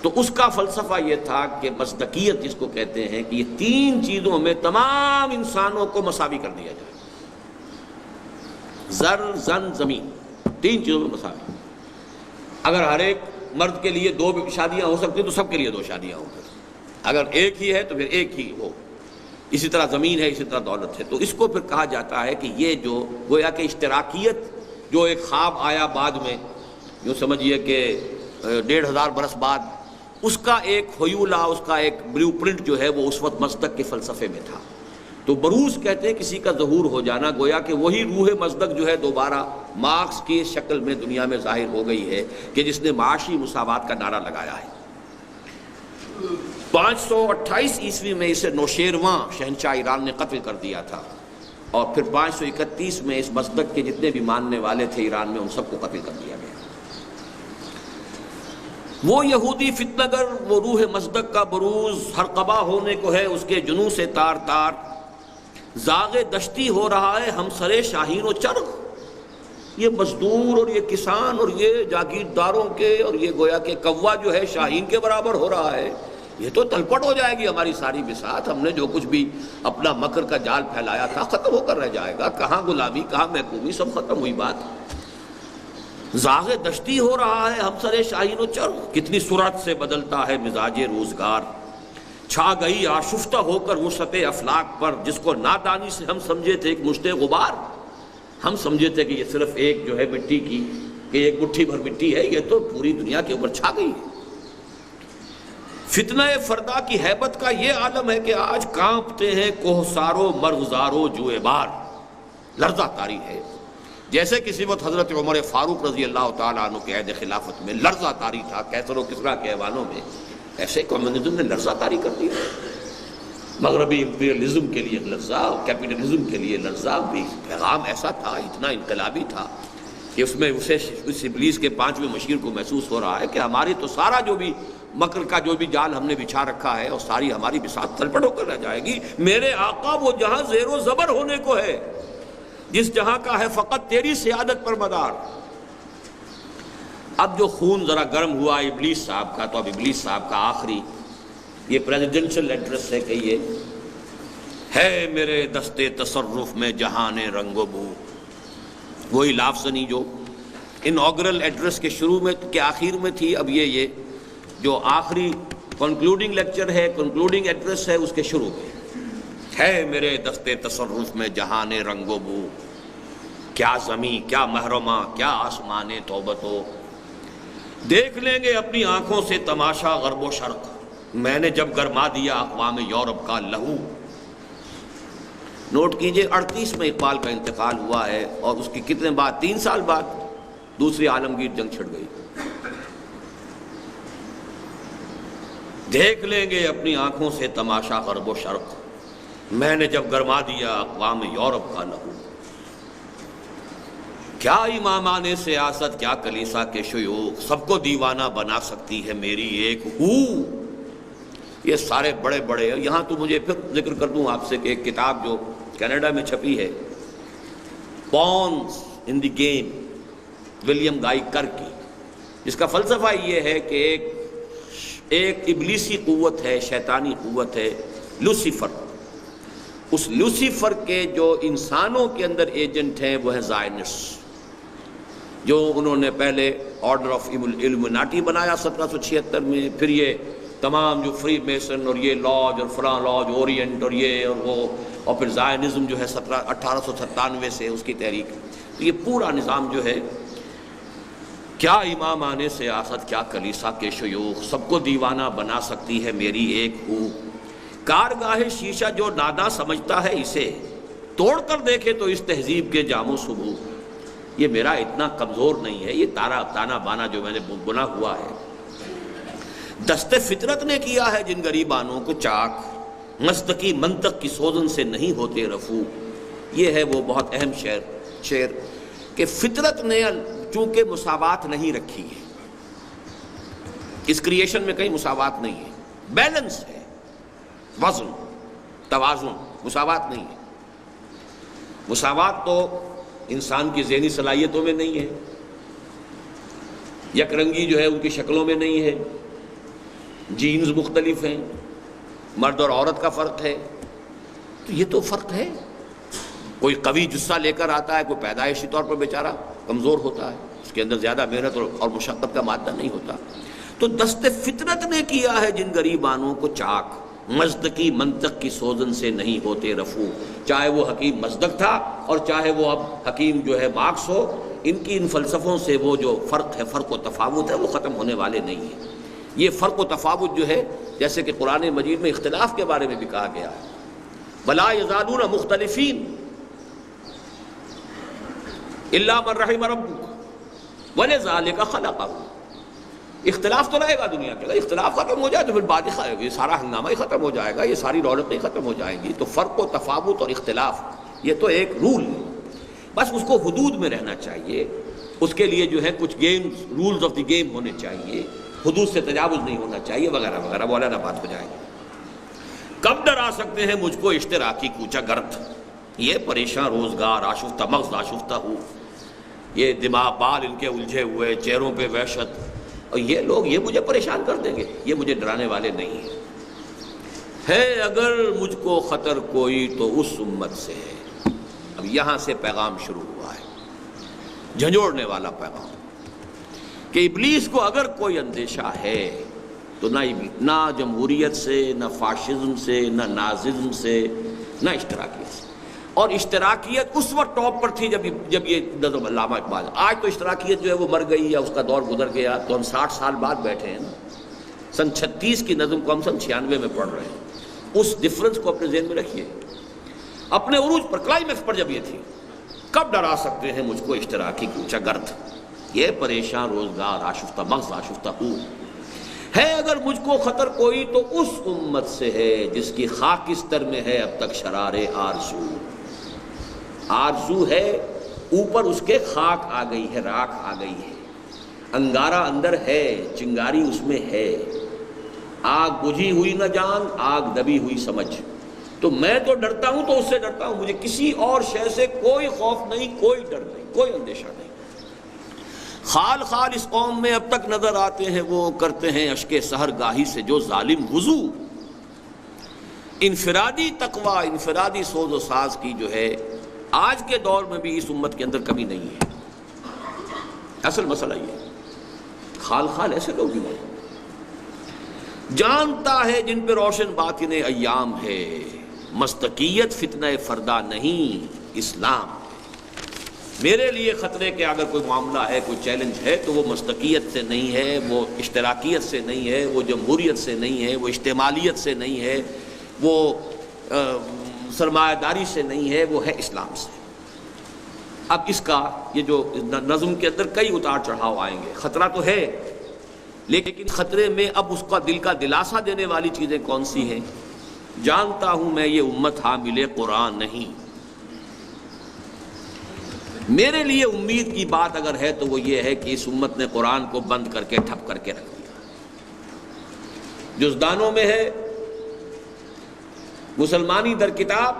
تو اس کا فلسفہ یہ تھا کہ مصداقیت جس کو کہتے ہیں کہ یہ 3 چیزوں میں تمام انسانوں کو مساوی کر دیا جائے، زر زن زمین، 3 چیزوں میں مساوی۔ اگر ہر ایک مرد کے لیے 2 شادیاں ہو سکتی تو سب کے لیے 2 شادیاں ہوں، اگر ایک ہی ہے تو پھر ایک ہی ہو، اسی طرح زمین ہے، اسی طرح دولت ہے۔ تو اس کو پھر کہا جاتا ہے کہ یہ جو گویا کہ اشتراکیت جو ایک خواب آیا بعد میں، یوں سمجھیے کہ 1500 برس بعد، اس کا ایک حیولہ، اس کا ایک بلیو پرنٹ جو ہے وہ اس وقت مصدق کے فلسفے میں تھا۔ تو بروز کہتے ہیں کسی کا ظہور ہو جانا، گویا کہ وہی روح مصدق جو ہے دوبارہ مارکس کی شکل میں دنیا میں ظاہر ہو گئی ہے کہ جس نے معاشی مساوات کا نعرہ لگایا ہے۔ 528 عیسوی میں اسے نوشیرواں شہنشاہ ایران نے قتل کر دیا تھا، اور پھر 531 میں اس مصدق کے جتنے بھی ماننے والے تھے ایران میں ان سب کو قتل کر دیا گیا۔ وہ یہودی فتنہ گر، وہ روح مصدق کا بروز ہر قبا ہونے کو ہے اس کے جنوں سے تار تار، زاغ دشتی ہو رہا ہے ہم سرے شاہین و چرغ۔ یہ مزدور اور یہ کسان اور یہ جاگیرداروں کے اور یہ گویا کہ کوا جو ہے شاہین کے برابر ہو رہا ہے، یہ تو تلپٹ ہو جائے گی ہماری ساری بساط۔ ہم نے جو کچھ بھی اپنا مکر کا جال پھیلایا تھا ختم ہو کر رہ جائے گا، کہاں غلامی کہاں محکومی، سب ختم ہوئی بات۔ زاغ دشتی ہو رہا ہے ہم سرے شاہین و چرغ، کتنی سرعت سے بدلتا ہے مزاج روزگار، چھا گئی آشفتہ ہو کر وسعت افلاک پر، جس کو نادانی سے ہم سمجھے تھے ایک مشت غبار، ہم سمجھے تھے کہ یہ صرف ایک جو ہے مٹی کی کہ ایک مٹھی بھر مٹی ہے، یہ تو پوری دنیا کے اوپر چھا گئی ہے۔ فتنہ فردا کی ہیبت کا یہ عالم ہے کہ آج کانپتے ہیں کوہسارو مرغزارو جوئے بار، لرزہ طاری ہے۔ جیسے کسی وقت حضرت عمر فاروق رضی اللہ تعالیٰ عنہ کے عہد خلافت میں لرزہ طاری تھا کیسر و کسریٰ کے ایوانوں میں، ایسے کمیونزم نے لرزہ طاری کر دیا۔ مغربی امپیریلزم کے لیے لرزہ، کیپٹلزم کے لیے لرزہ، بھی پیغام ایسا تھا، اتنا انقلابی تھا کہ اس میں اسے اس ابلیس کے 5ویں مشیر کو محسوس ہو رہا ہے کہ ہماری تو سارا جو بھی مکر کا جو بھی جال ہم نے بچھا رکھا ہے اور ساری ہماری بساط تلپٹ ہو کر رہ جائے گی۔ میرے آقا وہ جہاں زیر و زبر ہونے کو ہے، جس جہاں کا ہے فقط تیری سیادت پر مدار۔ اب جو خون ذرا گرم ہوا ابلیس صاحب کا، تو اب ابلیس صاحب کا آخری یہ پریزیڈنشل ایڈریس ہے کہ یہ ہے میرے دستے تصرف میں جہان رنگ و بو، وہی لافظنی جو انوگرل ایڈریس کے شروع میں کے آخر میں تھی، اب یہ جو آخری کنکلوڈنگ لیکچر ہے، کنکلوڈنگ ایڈریس ہے، اس کے شروع میں ہے میرے دستے تصرف میں جہان رنگ و بو، کیا زمین کیا محرمہ کیا آسمان توبتو، دیکھ لیں گے اپنی آنکھوں سے تماشا غرب و شرق، میں نے جب گرما دیا اقوام یورپ کا لہو۔ نوٹ کیجئے 38 میں اقبال کا انتقال ہوا ہے، اور اس کی کتنے بعد 3 سال بعد دوسری عالمگیر جنگ چھڑ گئی۔ دیکھ لیں گے اپنی آنکھوں سے تماشا غرب و شرق، میں نے جب گرما دیا اقوام یورپ کا لہو۔ کیا امامان سیاست کیا کلیسا کے شیوخ، سب کو دیوانہ بنا سکتی ہے میری ایک ہو۔ یہ سارے بڑے بڑے، یہاں تو مجھے پھر ذکر کر دوں آپ سے کہ ایک کتاب جو کینیڈا میں چھپی ہے، pawns in the game, William Guy Carr کی، جس کا فلسفہ یہ ہے کہ ایک ابلیسی قوت ہے، شیطانی قوت ہے لوسیفر، اس لوسیفر کے جو انسانوں کے اندر ایجنٹ ہیں وہ ہیں زائنسٹ، جو انہوں نے پہلے آرڈر آف ایلومیناٹی بنایا 1776 میں، پھر یہ تمام جو فری میسن اور یہ لاج اور فلاں لاج اورینٹ اور یہ اور وہ، اور پھر زائنزم جو ہے 1897 سے اس کی تحریک، تو یہ پورا نظام جو ہے، کیا امامان سیاست کیا کلیسا کے شیوخ، سب کو دیوانہ بنا سکتی ہے میری ایک ہو۔ کارگاہ شیشہ جو نادا سمجھتا ہے اسے، توڑ کر دیکھے تو اس تہذیب کے جام و صبو، یہ میرا اتنا کمزور نہیں ہے، یہ تانا بانا جو میں نے بنا ہوا ہے۔ دست فطرت نے کیا ہے جن غریبانوں کو چاک، مستقی منطق کی سوزن سے نہیں ہوتے رفو۔ یہ ہے وہ بہت اہم شعر کہ فطرت نے چونکہ مساوات نہیں رکھی ہے، اس کریشن میں کہیں مساوات نہیں ہے، بیلنس ہے، وزن توازن، مساوات نہیں ہے۔ مساوات تو انسان کی ذہنی صلاحیتوں میں نہیں ہے، یک رنگی جو ہے ان کی شکلوں میں نہیں ہے، جینز مختلف ہیں، مرد اور عورت کا فرق ہے، تو یہ تو فرق ہے۔ کوئی قوی جسہ لے کر آتا ہے، کوئی پیدائشی طور پر بیچارہ کمزور ہوتا ہے، اس کے اندر زیادہ محنت اور مشقت کا مادہ نہیں ہوتا۔ تو دست فطرت نے کیا ہے جن غریبانوں کو چاک، مزدقی منطق کی سوزن سے نہیں ہوتے رفو۔ چاہے وہ حکیم مزدق تھا اور چاہے وہ اب حکیم جو ہے مارکس ہو، ان کی ان فلسفوں سے وہ جو فرق ہے، فرق و تفاوت ہے، وہ ختم ہونے والے نہیں ہیں۔ یہ فرق و تفاوت جو ہے، جیسے کہ قرآن مجید میں اختلاف کے بارے میں بھی کہا گیا ہے، وَلَا يَزَالُونَ مُخْتَلِفِينَ إِلَّا مَن رَحِمَ رَبُّكَ وَلِذَلِكَ خَلَقَهُمْ۔ اختلاف تو رہے گا دنیا کے، اختلاف ختم ہو جائے تو پھر بات ہی یہ سارا ہنگامہ ہی ختم ہو جائے گا، یہ ساری رونقیں ختم ہو جائیں گی۔ تو فرق و تفاوت اور اختلاف یہ تو ایک رول ہے، بس اس کو حدود میں رہنا چاہیے، اس کے لیے جو ہے کچھ games, rules of the game ہونے چاہیے، حدود سے تجاوز نہیں ہونا چاہیے وغیرہ وغیرہ، وہ علیحدہ بات ہو جائے گی۔ کب ڈرا سکتے ہیں مجھ کو اشتراکی کوچہ گرد، یہ پریشاں روزگار آشفتہ مغز آشفتہ ہو، یہ دماغ بال ان کے الجھے ہوئے، چہروں پہ وحشت، اور یہ لوگ یہ مجھے پریشان کر دیں گے، یہ مجھے ڈرانے والے نہیں ہیں۔ ہے اگر مجھ کو خطر کوئی تو اس امت سے ہے۔ اب یہاں سے پیغام شروع ہوا ہے، جھنجھوڑنے والا پیغام، کہ ابلیس کو اگر کوئی اندیشہ ہے تو نہ جمہوریت سے، نہ فاشزم سے، نہ ناززم سے، نہ اشتراکیت سے۔ اور اشتراکیت اس وقت ٹاپ پر تھی جب یہ نظم علامہ اقبال، آج تو اشتراکیت جو ہے وہ مر گئی یا اس کا دور گزر گیا، تو ہم 60 سال بعد بیٹھے ہیں نا، سن 36 کی نظم کو ہم سن 96 میں پڑھ رہے ہیں۔ اس ڈفرنس کو اپنے ذہن میں رکھیے، اپنے عروج پر، کلائمیکس پر جب یہ تھی، کب ڈرا سکتے ہیں مجھ کو اشتراکی کوچہ گرد، یہ پریشان روزگار آشفتہ مغز آشفتہ ہو، ہے اگر مجھ کو خطر کوئی تو اس امت سے ہے جس کی خاکستر میں ہے اب تک شرار آرزو۔ آرزو ہے اوپر اس کے خاک آ گئی ہے، راکھ آ گئی ہے، انگارہ اندر ہے، چنگاری اس میں ہے، آگ بجھی ہوئی نہ جان، آگ دبی ہوئی سمجھ۔ تو میں تو ڈرتا ہوں تو اس سے ڈرتا ہوں، مجھے کسی اور شے سے کوئی خوف نہیں، کوئی ڈر نہیں، کوئی اندیشہ نہیں۔ خال خال اس قوم میں اب تک نظر آتے ہیں وہ کرتے ہیں اشک سحر گاہی سے جو ظالم وضو۔ انفرادی تقوی، انفرادی سوز و ساز کی جو ہے آج کے دور میں بھی اس امت کے اندر کمی نہیں ہے۔ اصل مسئلہ یہ خال خال ایسے لوگ بھی ہیں، جانتا ہے جن پہ روشن باطن ایام ہے، مستقیت فتنہ فردہ نہیں اسلام۔ میرے لیے خطرے کے اگر کوئی معاملہ ہے، کوئی چیلنج ہے، تو وہ مستقیت سے نہیں ہے، وہ اشتراکیت سے نہیں ہے، وہ جمہوریت سے نہیں ہے، وہ اجتماعیت سے نہیں ہے، وہ سرمایہ داری سے نہیں ہے، وہ ہے اسلام سے۔ اب اس کا یہ جو نظم کے اندر کئی اتار چڑھاؤ آئیں گے، خطرہ تو ہے، لیکن خطرے میں اب اس کا دل کا دلاسا دینے والی چیزیں کون سی ہیں؟ جانتا ہوں میں یہ امت حامل قرآن نہیں۔ میرے لیے امید کی بات اگر ہے تو وہ یہ ہے کہ اس امت نے قرآن کو بند کر کے ٹھپ کر کے رکھ دیا، جزدانوں میں ہے، مسلمانی در کتاب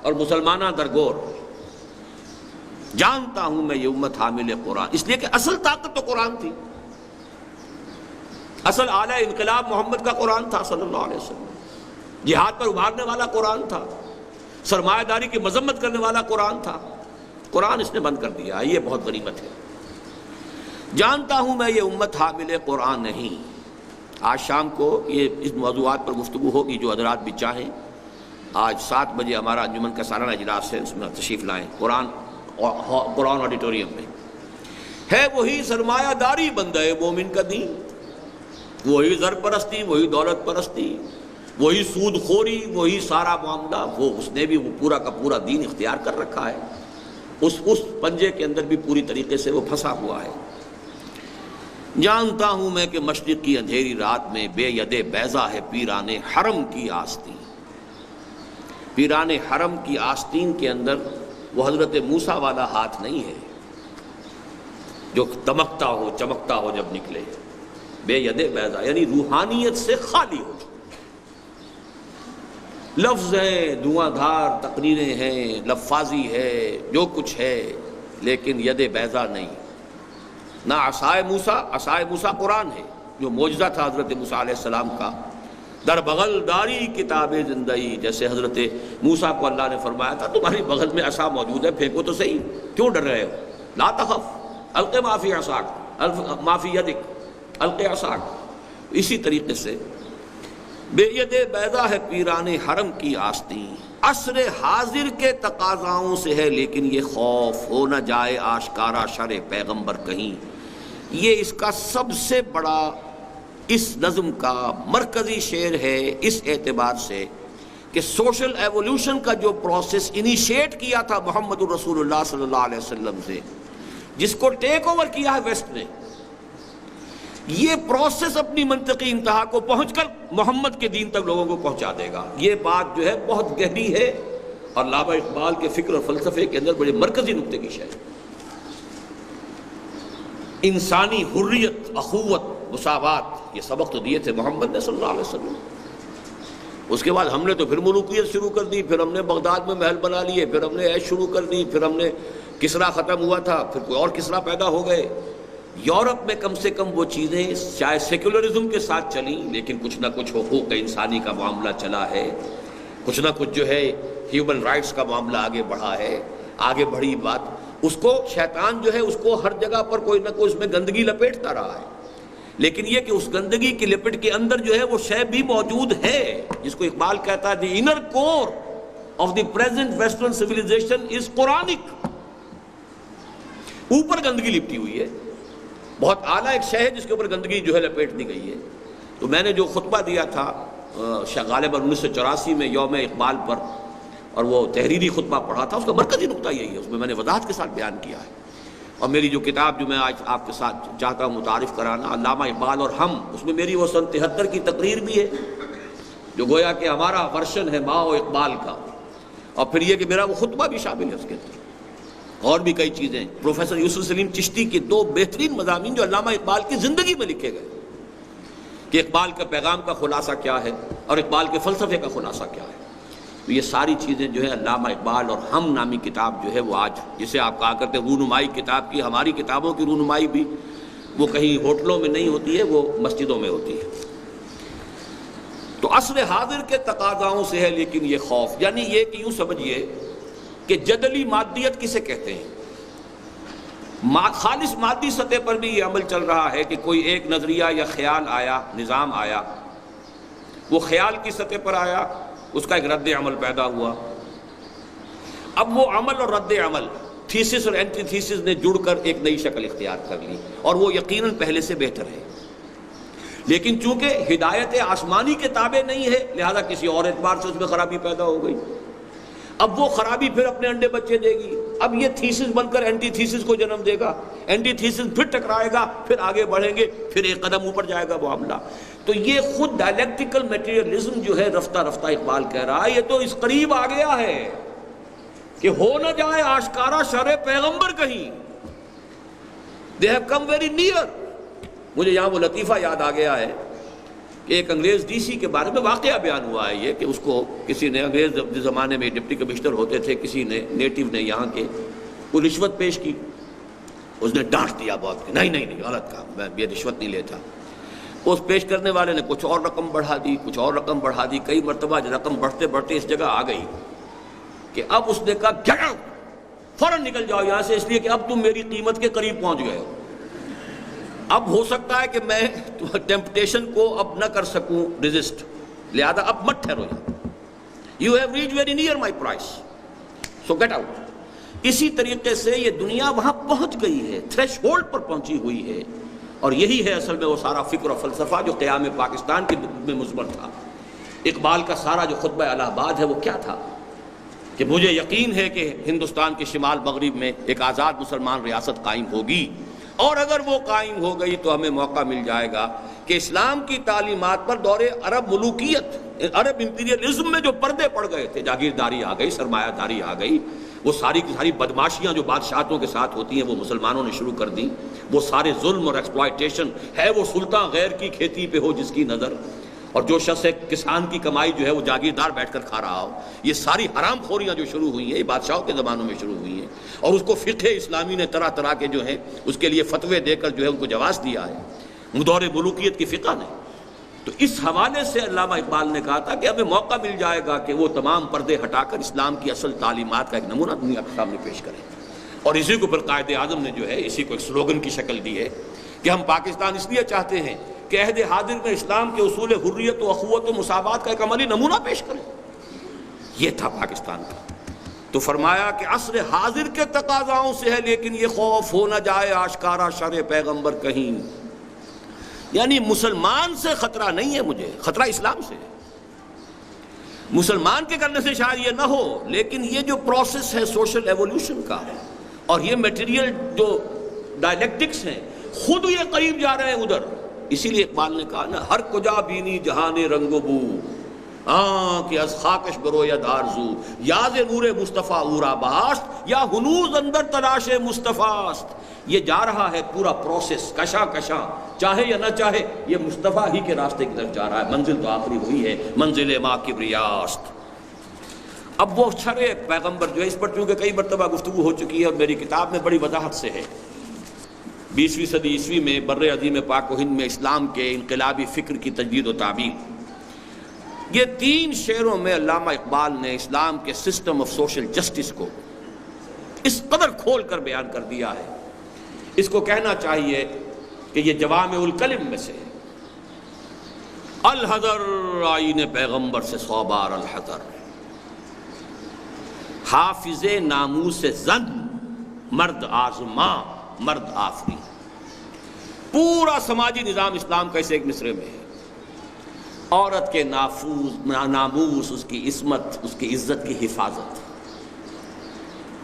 اور مسلمانہ در گور۔ جانتا ہوں میں یہ امت حامل قرآن، اس لیے کہ اصل طاقت تو قرآن تھی، اصل اعلی انقلاب محمد کا قرآن تھا صلی اللہ علیہ وسلم، جہاد پر ابھارنے والا قرآن تھا، سرمایہ داری کی مذمت کرنے والا قرآن تھا، قرآن اس نے بند کر دیا، یہ بہت غنیمت ہے۔ جانتا ہوں میں یہ امت حامل قرآن نہیں۔ آج شام کو یہ اس موضوعات پر گفتگو ہوگی، جو حضرات بھی چاہیں آج 7 بجے ہمارا انجمن کا سالانہ اجلاس ہے، اس میں تشریف لائیں، قرآن آڈیٹوریم میں ہے۔ وہی سرمایہ داری بندہ مومن کا دین، وہی زر پرستی، وہی دولت پرستی، وہی سود خوری، وہی سارا معاملہ، وہ اس نے بھی وہ پورا کا پورا دین اختیار کر رکھا ہے، اس پنجے کے اندر بھی پوری طریقے سے وہ پھنسا ہوا ہے۔ جانتا ہوں میں کہ مشرق کی اندھیری رات میں بے ید بیضا ہے پیران حرم کی آستین۔ پیران حرم کی آستین کے اندر وہ حضرت موسیٰ والا ہاتھ نہیں ہے جو دمکتا ہو چمکتا ہو جب نکلے، بے ید بیضا یعنی روحانیت سے خالی ہو چکا۔ لفظ ہیں، دھواں دھار تقریریں ہیں، لفاظی ہے، جو کچھ ہے، لیکن ید بیضا نہیں۔ نہ عصائے موسیٰ قرآن ہے جو معجزہ تھا حضرت موسیٰ علیہ السلام کا، در بغل داری کتاب زندگی، جیسے حضرت موسیٰ کو اللہ نے فرمایا تھا تمہاری بغل میں عصا موجود ہے، پھینکو تو صحیح، کیوں ڈر رہے ہو؟ لا تخف الق ما فی عصاک ما فی یدک الق عصاک۔ اسی طریقے سے بے ید بیضا ہے پیران حرم کی آستین، عصر حاضر کے تقاضاؤں سے ہے لیکن یہ خوف ہو نہ جائے آشکارا شر پیغمبر کہیں۔ یہ اس کا سب سے بڑا اس نظم کا مرکزی شعر ہے، اس اعتبار سے کہ سوشل ایولیوشن کا جو پروسیس انیشیٹ کیا تھا محمد الرسول اللہ صلی اللہ علیہ وسلم سے، جس کو ٹیک اوور کیا ہے ویسٹ نے، یہ پروسیس اپنی منطقی انتہا کو پہنچ کر محمد کے دین تک لوگوں کو پہنچا دے گا. یہ بات جو ہے بہت گہری ہے اور علامہ اقبال کے فکر اور فلسفے کے اندر بڑے مرکزی نقطے کی شے ہے. انسانی حریت، اخوت، مساوات، یہ سبق تو دیے تھے محمد نے صلی اللہ علیہ وسلم. اس کے بعد ہم نے تو پھر ملوکیت شروع کر دی، پھر ہم نے بغداد میں محل بنا لیے، پھر ہم نے عیش شروع کر دی، پھر ہم نے کسرا ختم ہوا تھا، پھر کوئی اور کسرا پیدا ہو گئے. یورپ میں کم سے کم وہ چیزیں چاہے سیکولرزم کے ساتھ چلیں لیکن کچھ نہ کچھ حقوق انسانی کا معاملہ چلا ہے، کچھ نہ کچھ جو ہے ہیومن رائٹس کا معاملہ آگے بڑھا ہے. آگے بڑھی بات، اس کو شیطان جو ہے اس کو ہر جگہ پر کوئی نہ کوئی اس میں گندگی لپیٹتا رہا ہے، لیکن یہ کہ اس گندگی کی لپٹ کے اندر جو ہے وہ شے بھی موجود ہے جس کو اقبال کہتا ہے the inner core of the present western civilization is Quranic. اوپر گندگی لپٹی ہوئی ہے، بہت اعلیٰ ایک شے ہے جس کے اوپر گندگی جو ہے لپیٹ دی گئی ہے. تو میں نے جو خطبہ دیا تھا غالباً 1984 میں یوم اقبال پر، اور وہ تحریری خطبہ پڑھا تھا، اس کا مرکزی نقطہ یہی ہے، اس میں نے وضاحت کے ساتھ بیان کیا ہے. اور میری جو کتاب جو میں آج آپ کے ساتھ چاہتا ہوں متعارف کرانا، علامہ اقبال اور ہم، اس میں میری وہ سن 73 کی تقریر بھی ہے جو گویا کہ ہمارا ورشن ہے ماں و اقبال کا، اور پھر یہ کہ میرا وہ خطبہ بھی شامل ہے اس کے اندر، اور بھی کئی چیزیں. پروفیسر یوسف سلیم چشتی کے 2 بہترین مضامین جو علامہ اقبال کی زندگی میں لکھے گئے کہ اقبال کا پیغام کا خلاصہ کیا ہے اور اقبال کے فلسفے کا خلاصہ کیا ہے. تو یہ ساری چیزیں جو ہے علامہ اقبال اور ہم نامی کتاب جو ہے وہ آج جسے آپ کہا کرتے ہیں رونمائی کتاب کی، ہماری کتابوں کی رونمائی بھی وہ کہیں ہوٹلوں میں نہیں ہوتی ہے، وہ مسجدوں میں ہوتی ہے. تو عصر حاضر کے تقاضاؤں سے ہے لیکن یہ خوف، یعنی یہ کہ یوں سمجھیے کہ جدلی مادیت کسے کہتے ہیں. خالص مادی سطح پر بھی یہ عمل چل رہا ہے کہ کوئی ایک نظریہ یا خیال آیا، نظام آیا، وہ خیال کی سطح پر آیا، اس کا ایک رد عمل پیدا ہوا. اب وہ عمل اور رد عمل، تھیسس اور اینٹی تھیسس نے جڑ کر ایک نئی شکل اختیار کر لی، اور وہ یقیناً پہلے سے بہتر ہے. لیکن چونکہ ہدایت آسمانی کے تابع نہیں ہے لہذا کسی اور اعتبار سے اس میں خرابی پیدا ہو گئی. اب وہ خرابی پھر اپنے انڈے بچے دے گی، اب یہ تھیسس بن کر اینٹی تھیسس کو جنم دے گا، اینٹی تھیسس پھر ٹکرائے گا، پھر آگے بڑھیں گے، پھر ایک قدم اوپر جائے گا معاملہ. تو یہ خود ڈائلیکٹیکل میٹیریلزم جو ہے رفتہ رفتہ اقبال کہہ رہا ہے یہ تو اس قریب آ گیا ہے کہ ہو نہ جائے آشکارا شرع پیغمبر کہیں. they have come very near. مجھے یہاں وہ لطیفہ یاد آ گیا ہے کہ ایک انگریز ڈی سی کے بارے میں واقعہ بیان ہوا ہے یہ کہ اس کو کسی نے، انگریز جس زمانے میں ڈپٹی کمشنر ہوتے تھے، کسی نے نیٹو نے یہاں کے کوئی رشوت پیش کی، اس نے ڈانٹ دیا بہت کہ نہیں نہیں غلط کام، میں یہ رشوت نہیں لیتا. اس پیش کرنے والے نے کچھ اور رقم بڑھا دی، کچھ اور رقم بڑھا دی، کئی مرتبہ رقم بڑھتے بڑھتے اس جگہ آ گئی کہ اب اس نے کہا گیٹ آؤٹ، فوراً نکل جاؤ یہاں سے، اس لیے کہ اب تم میری قیمت کے قریب پہنچ گئے ہو. اب ہو سکتا ہے کہ میں ٹیمپٹیشن کو اب نہ کر سکوں ریزسٹ، لہذا اب مت ٹھہرو یہاں، you have reach very near my price, so get out. اسی طریقے سے یہ دنیا وہاں پہنچ گئی ہے، تھریش ہولڈ پر پہنچی ہوئی ہے، اور یہی ہے اصل میں وہ سارا فکر و فلسفہ جو قیام پاکستان کے میں مضمر تھا. اقبال کا سارا جو خطبہ الہ آباد ہے وہ کیا تھا کہ مجھے یقین ہے کہ ہندوستان کے شمال مغرب میں ایک آزاد مسلمان ریاست قائم ہوگی، اور اگر وہ قائم ہو گئی تو ہمیں موقع مل جائے گا کہ اسلام کی تعلیمات پر دور عرب ملوکیت، عرب امپیریلزم میں جو پردے پڑ گئے تھے، جاگیرداری آ گئی، سرمایہ داری آ گئی، وہ ساری کی ساری بدماشیاں جو بادشاہتوں کے ساتھ ہوتی ہیں وہ مسلمانوں نے شروع کر دیں، وہ سارے ظلم اور ایکسپلائٹیشن ہے، وہ سلطان غیر کی کھیتی پہ ہو جس کی نظر، اور جو شخص ایک کسان کی کمائی جو ہے وہ جاگیردار بیٹھ کر کھا رہا ہو. یہ ساری حرام خوریاں جو شروع ہوئی ہیں یہ بادشاہوں کے زمانوں میں شروع ہوئی ہیں، اور اس کو فقہ اسلامی نے طرح طرح کے جو ہیں اس کے لیے فتوے دے کر جو ہے ان کو جواز دیا ہے دور ملوکیت کی فقہ نے. تو اس حوالے سے علامہ اقبال نے کہا تھا کہ ہمیں موقع مل جائے گا کہ وہ تمام پردے ہٹا کر اسلام کی اصل تعلیمات کا ایک نمونہ دنیا کے سامنے پیش کریں. اور اسی کو پھر قائد اعظم نے جو ہے اسی کو ایک سلوگن کی شکل دی ہے کہ ہم پاکستان اس لیے چاہتے ہیں کہ عہد حاضر میں اسلام کے اصول حریت و اخوت و مساوات کا ایک عملی نمونہ پیش کریں. یہ تھا پاکستان کا. تو فرمایا کہ عصر حاضر کے تقاضاؤں سے ہے لیکن یہ خوف ہو نہ جائے آشکارا شرع پیغمبر کہیں. یعنی مسلمان سے خطرہ نہیں ہے مجھے، خطرہ اسلام سے ہے. مسلمان کے کرنے سے شاید یہ نہ ہو، لیکن یہ جو پروسیس ہے سوشل ایولیوشن کا، اور یہ میٹیریل جو ڈائلیکٹکس ہیں، خود یہ قریب جا رہے ہیں ادھر. اسی لیے اقبال نے کہا نا، ہر کجا بینی جہان رنگ و بو، کہ از خاکش بروید آرزو، یاز نور مصطفیٰ اورا باشت، یا ہنوز اندر تلاش مصطفیٰ است۔ یہ جا رہا ہے پورا پروسیس کشا کشا، چاہے یا نہ چاہے یہ مصطفیٰ ہی کے راستے کی طرف جا رہا ہے، منزل تو آخری وہی ہے، منزل ما کبریاست۔ اب وہ چھڑے پیغمبر جو ہے، اس پر چونکہ کئی مرتبہ گفتگو ہو چکی ہے اور میری کتاب میں بڑی وضاحت سے ہے، 20ویں صدی عیسوی میں بر عظیم پاک و ہند میں اسلام کے انقلابی فکر کی تجدید و تعبیر، یہ 3 شعروں میں علامہ اقبال نے اسلام کے سسٹم آف سوشل جسٹس کو اس قدر کھول کر بیان کر دیا ہے، اس کو کہنا چاہیے کہ یہ جوامع الکلم میں سے ہے۔ الحذر آئین پیغمبر سے 100 بار الحذر، حافظ ناموس زن مرد آزما مرد آفری۔ پورا سماجی نظام اسلام کا اس ایک مصرے میں ہے۔ عورت کے ناموس، اس کی عصمت، اس کی عزت کی حفاظت،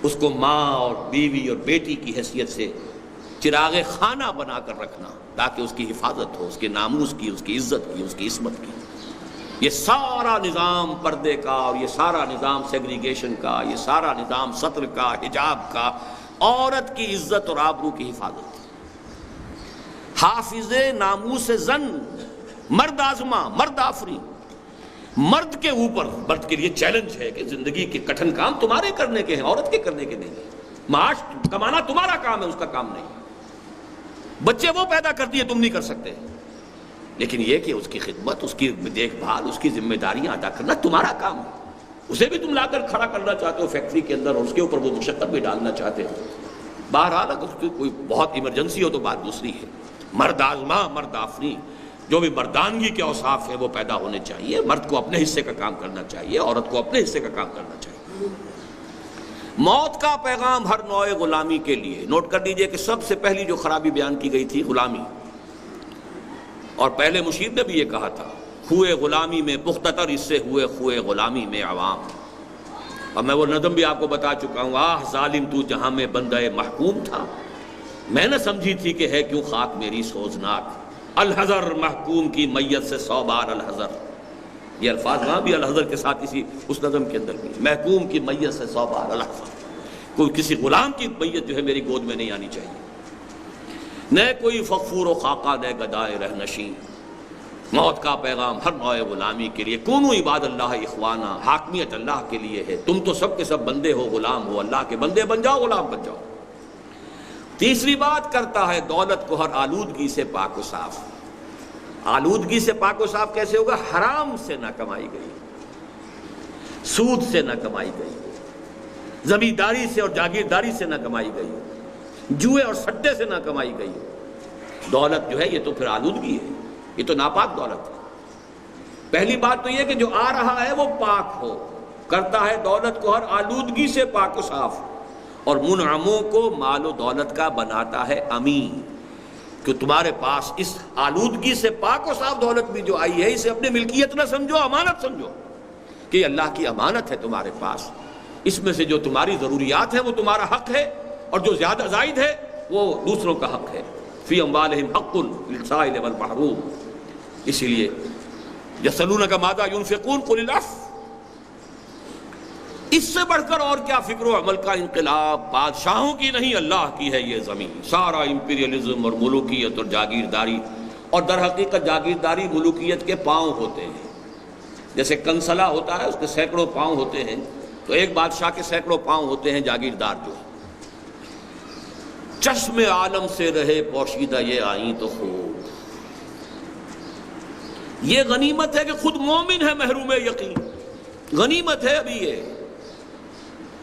اس کو ماں اور بیوی اور بیٹی کی حیثیت سے چراغ خانہ بنا کر رکھنا تاکہ اس کی حفاظت ہو، اس کے ناموس کی، اس کی عزت کی، اس کی عصمت کی۔ یہ سارا نظام پردے کا، اور یہ سارا نظام سیگریگیشن کا، یہ سارا نظام ستر کا، حجاب کا، عورت کی عزت اور آبرو کی حفاظت۔ حافظ ناموس زن مرد آزما مرد آفری، مرد کے اوپر، مرد کے لیے چیلنج ہے کہ زندگی کے کٹھن کام تمہارے کرنے کے ہیں، عورت کے کرنے کے نہیں ہیں۔ معاش کمانا تمہارا کام ہے، اس کا کام نہیں۔ بچے وہ پیدا کرتی ہے، تم نہیں کر سکتے، لیکن یہ کہ اس کی خدمت، اس کی دیکھ بھال، اس کی ذمہ داریاں ادا کرنا تمہارا کام ہے۔ اسے بھی تم لا کر کھڑا کرنا چاہتے ہو فیکٹری کے اندر، اور اس کے اوپر وہ مشقت بھی ڈالنا چاہتے ہو۔ بہرحال اگر اس کی کوئی بہت ایمرجنسی ہو تو بات دوسری ہے۔ مرد آزما مرد آفری، جو بھی مردانگی کے اوصاف ہیں وہ پیدا ہونے چاہیے۔ مرد کو اپنے حصے کا کام کرنا چاہیے، عورت کو اپنے حصے کا کام کرنا چاہیے۔ موت کا پیغام ہر نوع غلامی کے لیے۔ نوٹ کر لیجئے کہ سب سے پہلی جو خرابی بیان کی گئی تھی غلامی، اور پہلے مشیر نے بھی یہ کہا تھا، ہوئے غلامی میں مختتر، اس سے ہوئے غلامی میں عوام۔ اور میں وہ نظم بھی آپ کو بتا چکا ہوں، آہ ظالم تو جہاں میں بندہ محکوم تھا، میں نہ سمجھی تھی کہ ہے کیوں خاک میری سوزناک۔ الحذر محکوم کی میت سے 100 بار الحذر، یہ الفاظ وہاں بھی الحذر کے ساتھ اسی اس نظم کے اندر بھی، محکوم کی میت سے 100 بار الحذر۔ کوئی کسی غلام کی میت جو ہے میری گود میں نہیں آنی چاہیے۔ نہ کوئی فغفور و خاقہ نہ گدائے رہنشین۔ موت کا پیغام ہر نوع غلامی کے لیے۔ کونو عباد اللہ اخوانا، حاکمیت اللہ کے لیے ہے، تم تو سب کے سب بندے ہو، غلام ہو، اللہ کے بندے بن جاؤ، غلام بن جاؤ۔ تیسری بات کرتا ہے دولت کو ہر آلودگی سے پاک و صاف۔ آلودگی سے پاک و صاف کیسے ہوگا؟ حرام سے نہ کمائی گئی، سود سے نہ کمائی گئی، زمینداری سے اور جاگیرداری سے نہ کمائی گئی، جوئے اور سٹے سے نہ کمائی گئی۔ دولت جو ہے یہ تو پھر آلودگی ہے، یہ تو ناپاک دولت ہے۔ پہلی بات تو یہ کہ جو آ رہا ہے وہ پاک ہو، کرتا ہے دولت کو ہر آلودگی سے پاک و صاف، اور منعموں کو مال و دولت کا بناتا ہے امین، کہ تمہارے پاس اس آلودگی سے پاک و صاف دولت بھی جو آئی ہے، اسے اپنے ملکیت نہ سمجھو، امانت سمجھو کہ یہ اللہ کی امانت ہے تمہارے پاس۔ اس میں سے جو تمہاری ضروریات ہیں وہ تمہارا حق ہے، اور جو زیادہ زائد ہے وہ دوسروں کا حق ہے۔ فی اموالہم حق للسائل والمحروم۔ اسی لیے یسألونک ماذا ينفقون قل العفو۔ اس سے بڑھ کر اور کیا فکر و عمل کا انقلاب؟ بادشاہوں کی نہیں، اللہ کی ہے یہ زمین۔ سارا امپیریلزم اور ملوکیت اور جاگیرداری، اور در حقیقت جاگیرداری ملوکیت کے پاؤں ہوتے ہیں۔ جیسے کنسلا ہوتا ہے، اس کے سینکڑوں پاؤں ہوتے ہیں، تو ایک بادشاہ کے سینکڑوں پاؤں ہوتے ہیں جاگیردار جو ہے۔ چشم عالم سے رہے پوشیدہ یہ آئیں تو خوب۔ یہ غنیمت ہے کہ خود مومن ہے محروم یقین، غنیمت ہے۔ ابھی یہ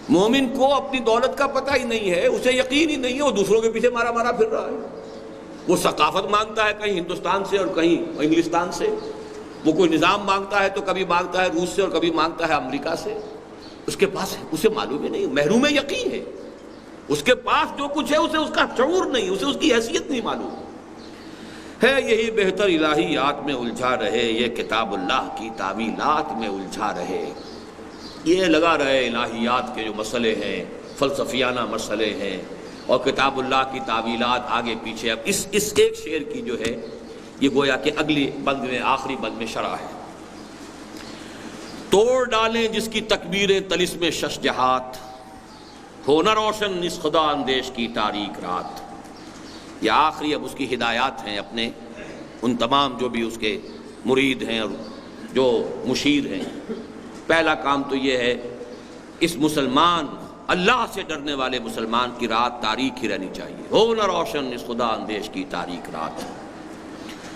مومن کو اپنی دولت کا پتہ ہی نہیں ہے، اسے یقین ہی نہیں ہے، وہ دوسروں کے پیچھے مارا مارا پھر رہا ہے۔ وہ ثقافت مانگتا ہے کہیں ہندوستان سے اور کہیں انگلستان سے، وہ کوئی نظام مانگتا ہے تو کبھی مانگتا ہے روس سے اور کبھی مانگتا ہے امریکہ سے۔ اس کے پاس اسے معلوم ہی نہیں، محروم یقین ہے۔ اس کے پاس جو کچھ ہے اسے اس کا شعور نہیں، اسے اس کی حیثیت نہیں معلوم ہے۔ یہی بہتر الہیات میں الجھا رہے، یہ کتاب اللہ کی تعویلات میں الجھا رہے۔ یہ لگا رہے الہیات کے جو مسئلے ہیں، فلسفیانہ مسئلے ہیں، اور کتاب اللہ کی تعویلات آگے پیچھے۔ اب اس ایک شعر کی جو ہے یہ گویا کہ اگلی بند میں آخری بند میں شرح ہے۔ توڑ ڈالیں جس کی تکبیریں طلسم شش جہات، ہو نہ روشن اس خدا اندیش کی تاریک رات۔ یہ آخری اب اس کی ہدایات ہیں اپنے ان تمام جو بھی اس کے مرید ہیں اور جو مشیر ہیں۔ پہلا کام تو یہ ہے اس مسلمان اللہ سے ڈرنے والے مسلمان کی رات تاریک ہی رہنی چاہیے، ہو نہ روشن اس خدا اندیش کی تاریک رات۔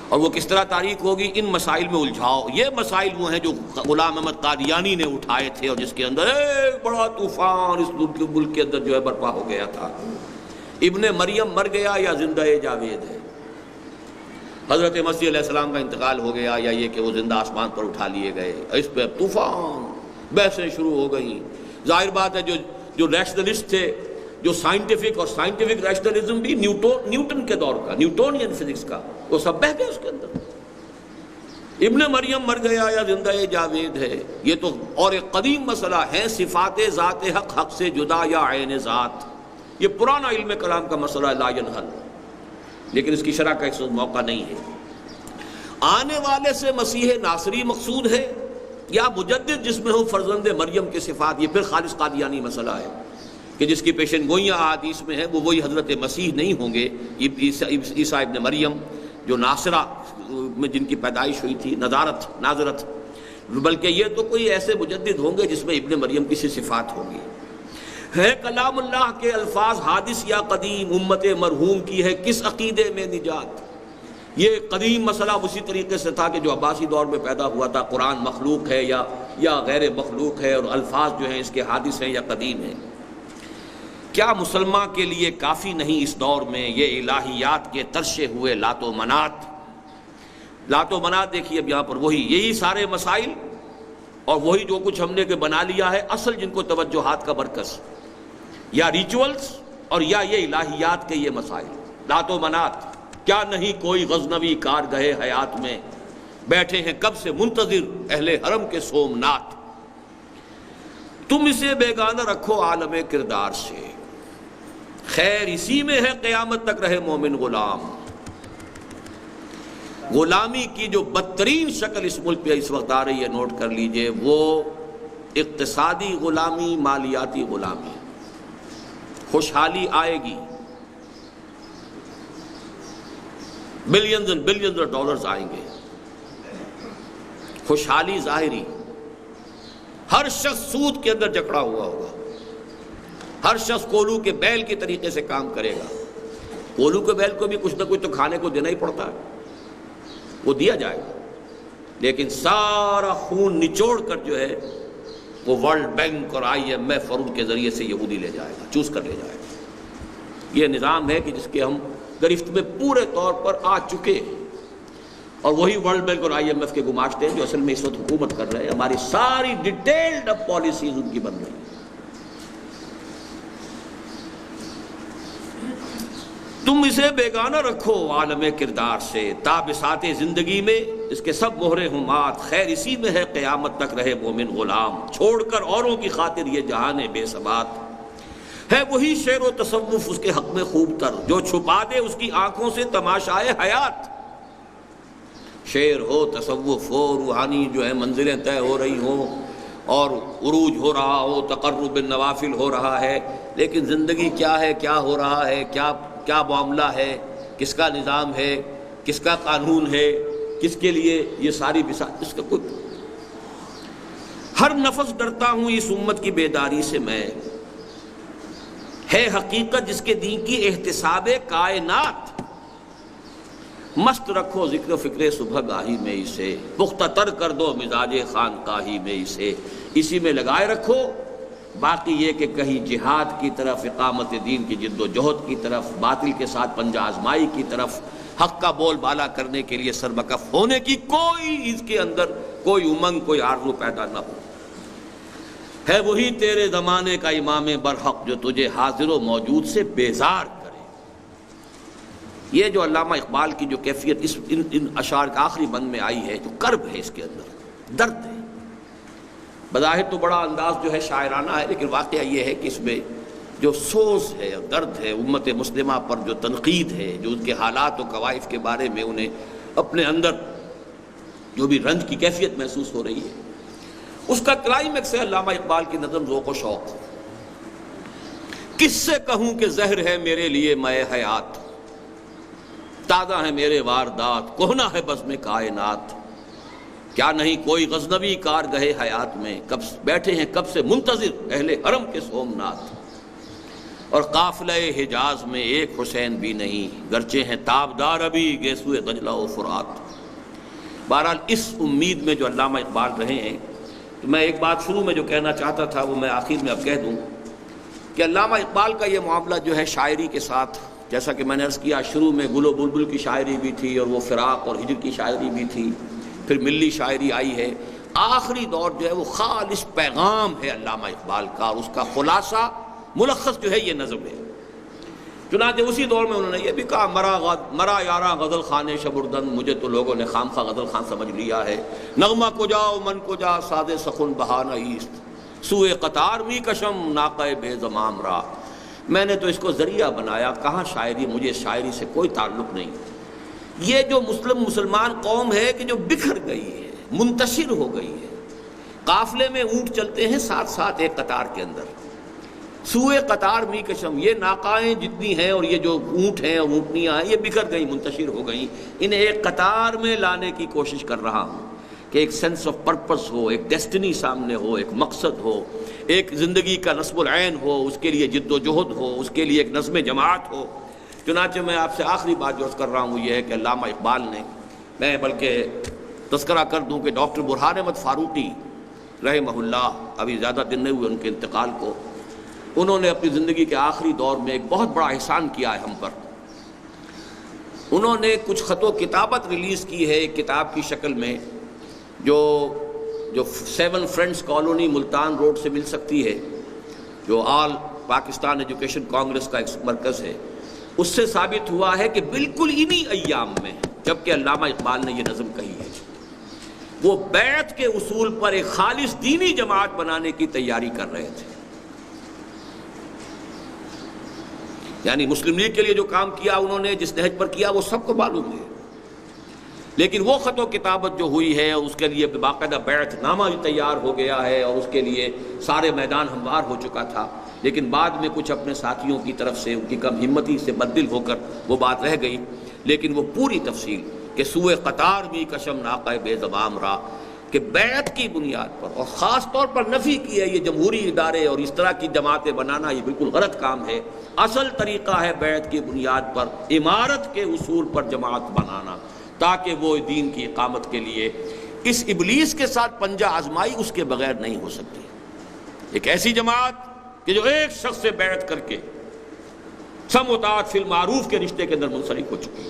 اور وہ کس طرح تاریک ہوگی؟ ان مسائل میں الجھاؤ۔ یہ مسائل وہ ہیں جو غلام احمد قادیانی نے اٹھائے تھے اور جس کے اندر ایک بڑا طوفان اس ملک کے اندر جو ہے برپا ہو گیا تھا۔ ابن مریم مر گیا یا زندہ جاوید ہے؟ حضرت مسیح علیہ السلام کا انتقال ہو گیا یا یہ کہ وہ زندہ آسمان پر اٹھا لیے گئے؟ اس پہ طوفان بحثیں شروع ہو گئیں۔ ظاہر بات ہے جو ریشنلسٹ تھے، جو سائنٹیفک، اور سائنٹیفک ریشنلزم بھی نیوٹن کے دور کا، نیوٹونین فزکس کا، وہ سب بہہ گئے اس کے اندر۔ ابن مریم مر گیا یا زندہ جاوید ہے، یہ تو اور ایک قدیم مسئلہ ہے، صفات ذات حق حق سے جدا یا عین ذات۔ یہ پرانا علم کلام کا مسئلہ لا ینحل، لیکن اس کی شرح کا اس وقت موقع نہیں ہے۔ آنے والے سے مسیح ناصری مقصود ہے یا مجدد جس میں ہو فرزند مریم کے صفات؟ یہ پھر خالص قادیانی مسئلہ ہے کہ جس کی پیشن گوئیاں احادیث میں ہیں وہ وہی حضرت مسیح نہیں ہوں گے، عیسیٰ ابن مریم جو ناصرہ میں جن کی پیدائش ہوئی تھی، ناظرت، بلکہ یہ تو کوئی ایسے مجدد ہوں گے جس میں ابن مریم کی سی صفات ہوں گی۔ ہے کلام اللہ کے الفاظ حادث یا قدیم، امت مرحوم کی ہے کس عقیدے میں نجات؟ یہ قدیم مسئلہ اسی طریقے سے تھا کہ جو عباسی دور میں پیدا ہوا تھا، قرآن مخلوق ہے یا غیر مخلوق ہے، اور الفاظ جو ہیں اس کے حادث ہیں یا قدیم ہیں۔ کیا مسلمان کے لیے کافی نہیں اس دور میں یہ الہیات کے ترشے ہوئے لات و منات؟ لات و منات دیکھیے اب یہاں پر یہی سارے مسائل اور وہی جو کچھ ہم نے کہ بنا لیا ہے، اصل جن کو توجہات کا مرکز یا ریچولز اور یا یہ الہیات کے یہ مسائل۔ لات و منات کیا نہیں کوئی غزنوی کارگاہ حیات میں، بیٹھے ہیں کب سے منتظر اہل حرم کے سومنات۔ تم اسے بیگانہ رکھو عالم کردار سے، خیر اسی میں ہے قیامت تک رہے مومن غلام۔ غلامی کی جو بدترین شکل اس ملک پہ اس وقت آ رہی ہے، نوٹ کر لیجئے، وہ اقتصادی غلامی، مالیاتی غلامی۔ خوشحالی آئے گی، billions and billions of dollars آئیں گے، خوشحالی ظاہری، ہر شخص سود کے اندر جکڑا ہوا ہوگا، ہر شخص کولو کے بیل کے طریقے سے کام کرے گا۔ کولو کے بیل کو بھی کچھ نہ کچھ تو کھانے کو دینا ہی پڑتا ہے، وہ دیا جائے گا، لیکن سارا خون نچوڑ کر جو ہے وہ ورلڈ بینک اور IMF اور ان کے ذریعے سے یہودی لے جائے گا، چوز کر لے جائے گا۔ یہ نظام ہے کہ جس کے ہم گرفت میں پورے طور پر آ چکے ہیں، اور وہی ورلڈ بینک اور IMF کے گماشتے ہیں جو اصل میں اس وقت حکومت کر رہے ہیں۔ ہماری ساری ڈیٹیلڈ اب پالیسیز ان کی بن رہی ہیں۔ تم اسے بیگانہ رکھو عالم کردار سے، تا بساط زندگی میں اس کے سب مہرے ہوں مات، خیر اسی میں ہے قیامت تک رہے مومن غلام۔ چھوڑ کر اوروں کی خاطر یہ جہان بے ثبات، ہے وہی شعر و تصوف اس کے حق میں خوب تر، جو چھپا دے اس کی آنکھوں سے تماشائے حیات۔ شعر ہو، تصوف ہو، روحانی جو ہے منزلیں طے ہو رہی ہوں اور عروج ہو رہا ہو، تقرب بالنوافل ہو رہا ہے، لیکن زندگی کیا ہے، کیا ہو رہا ہے، کیا معاملہ ہے، کس کا نظام ہے، کس کا قانون ہے، کس کے لیے یہ ساری بساط، اس کا کوئی۔ ہر نفس ڈرتا ہوں اس امت کی بیداری سے میں، ہے حقیقت جس کے دین کی احتساب کائنات۔ مست رکھو ذکر و فکر صبح گاہی میں اسے، پختہ تر کر دو مزاج خانقاہی میں اسے، اسی میں لگائے رکھو۔ باقی یہ کہ کہیں جہاد کی طرف، اقامت دین کی جد و جہد کی طرف، باطل کے ساتھ پنجہ آزمائی کی طرف، حق کا بول بالا کرنے کے لیے سربکف ہونے کی کوئی اس کے اندر کوئی امنگ، کوئی آرزو پیدا نہ ہو۔ ہے وہی تیرے زمانے کا امام برحق جو تجھے حاضر و موجود سے بیزار کرے۔ یہ جو علامہ اقبال کی جو کیفیت ان اشعار کا آخری بند میں آئی ہے، جو کرب ہے اس کے اندر، درد ہے، بظاہر تو بڑا انداز جو ہے شاعرانہ ہے، لیکن واقعہ یہ ہے کہ اس میں جو سوز ہے اور درد ہے، امت مسلمہ پر جو تنقید ہے، جو ان کے حالات و کوائف کے بارے میں انہیں اپنے اندر جو بھی رنج کی کیفیت محسوس ہو رہی ہے، اس کا کلائمیکس ہے علامہ اقبال کی نظم ذوق و شوق۔ کس سے کہوں کہ زہر ہے میرے لیے مے حیات، تازہ ہے میرے واردات کہنا ہے بزم کائنات، کیا نہیں کوئی غزنوی کارگہ حیات میں، کب بیٹھے ہیں کب سے منتظر اہل حرم کے سومنات، اور قافلہ حجاز میں ایک حسین بھی نہیں، گرچہ ہیں تابدار ابھی گیسوئے دجلہ و فرات۔ بہرحال اس امید میں جو علامہ اقبال رہے ہیں، تو میں ایک بات شروع میں جو کہنا چاہتا تھا وہ میں آخر میں اب کہہ دوں کہ علامہ اقبال کا یہ معاملہ جو ہے شاعری کے ساتھ، جیسا کہ میں نے عرض کیا شروع میں گل و بلبل کی شاعری بھی تھی، اور وہ فراق اور ہجر کی شاعری بھی تھی، پھر ملی شاعری آئی ہے، آخری دور جو ہے وہ خالص پیغام ہے علامہ اقبال کا، اور اس کا خلاصہ ملخص جو ہے یہ نظم ہے۔ چنانچہ اسی دور میں انہوں نے یہ بھی کہا، مرا یاراں غزل خانے شبردن، مجھے تو لوگوں نے خام خواہ غزل خان سمجھ لیا ہے، نغمہ کو جاؤ من کو جا ساز سخن بہانہ ایست، سوئے قطار می کشم ناقہ بے زمام را۔ میں نے تو اس کو ذریعہ بنایا، کہاں شاعری، مجھے شاعری سے کوئی تعلق نہیں۔ یہ جو مسلمان قوم ہے کہ جو بکھر گئی ہے، منتشر ہو گئی ہے، قافلے میں اونٹ چلتے ہیں ساتھ ساتھ ایک قطار کے اندر، سوئے قطار می کشم، یہ ناقائیں جتنی ہیں اور یہ جو اونٹ ہیں اور اونٹنیاں ہیں یہ بکھر گئی، منتشر ہو گئیں، انہیں ایک قطار میں لانے کی کوشش کر رہا ہوں کہ ایک سینس آف پرپس ہو، ایک ڈیسٹنی سامنے ہو، ایک مقصد ہو، ایک زندگی کا نصب العین ہو، اس کے لیے جد و جہد ہو، اس کے لیے ایک نظم جماعت ہو۔ چنانچہ میں آپ سے آخری بات جو عرض کر رہا ہوں وہ یہ ہے کہ علامہ اقبال نے، میں بلکہ تذکرہ کر دوں کہ ڈاکٹر برہان احمد فاروقی رحمہ اللہ، ابھی زیادہ دن نہیں ہوئے ان کے انتقال کو، انہوں نے اپنی زندگی کے آخری دور میں ایک بہت بڑا احسان کیا ہے ہم پر۔ انہوں نے کچھ خط و کتابت ریلیز کی ہے ایک کتاب کی شکل میں، جو 7 فرینڈز کالونی ملتان روڈ سے مل سکتی ہے، جو آل پاکستان ایجوکیشن کانگریس کا ایک مرکز ہے، اس سے ثابت ہوا ہے کہ بالکل انہی ایام میں جبکہ علامہ اقبال نے یہ نظم کہی ہے، وہ بیعت کے اصول پر ایک خالص دینی جماعت بنانے کی تیاری کر رہے تھے۔ یعنی مسلم لیگ کے لیے جو کام کیا انہوں نے، جس نہج پر کیا، وہ سب کو معلوم ہے، لیکن وہ خط و کتابت جو ہوئی ہے اس کے لیے باقاعدہ بیعت نامہ تیار ہو گیا ہے، اور اس کے لیے سارے میدان ہموار ہو چکا تھا، لیکن بعد میں کچھ اپنے ساتھیوں کی طرف سے ان کی کم ہمتی سے بددل ہو کر وہ بات رہ گئی، لیکن وہ پوری تفصیل کہ سوئے قطار بھی کشم ناقہ بے زمام را، کہ بیعت کی بنیاد پر، اور خاص طور پر نفی کی ہے یہ جمہوری ادارے اور اس طرح کی جماعتیں بنانا، یہ بالکل غلط کام ہے۔ اصل طریقہ ہے بیعت کی بنیاد پر، امارت کے اصول پر جماعت بنانا، تاکہ وہ دین کی اقامت کے لیے اس ابلیس کے ساتھ پنجہ آزمائی اس کے بغیر نہیں ہو سکتی۔ ایک ایسی جماعت کہ جو ایک شخص سے بیعت کر کے سم و طاعت فی المعروف کے رشتے کے اندر منسلک ہو چکی،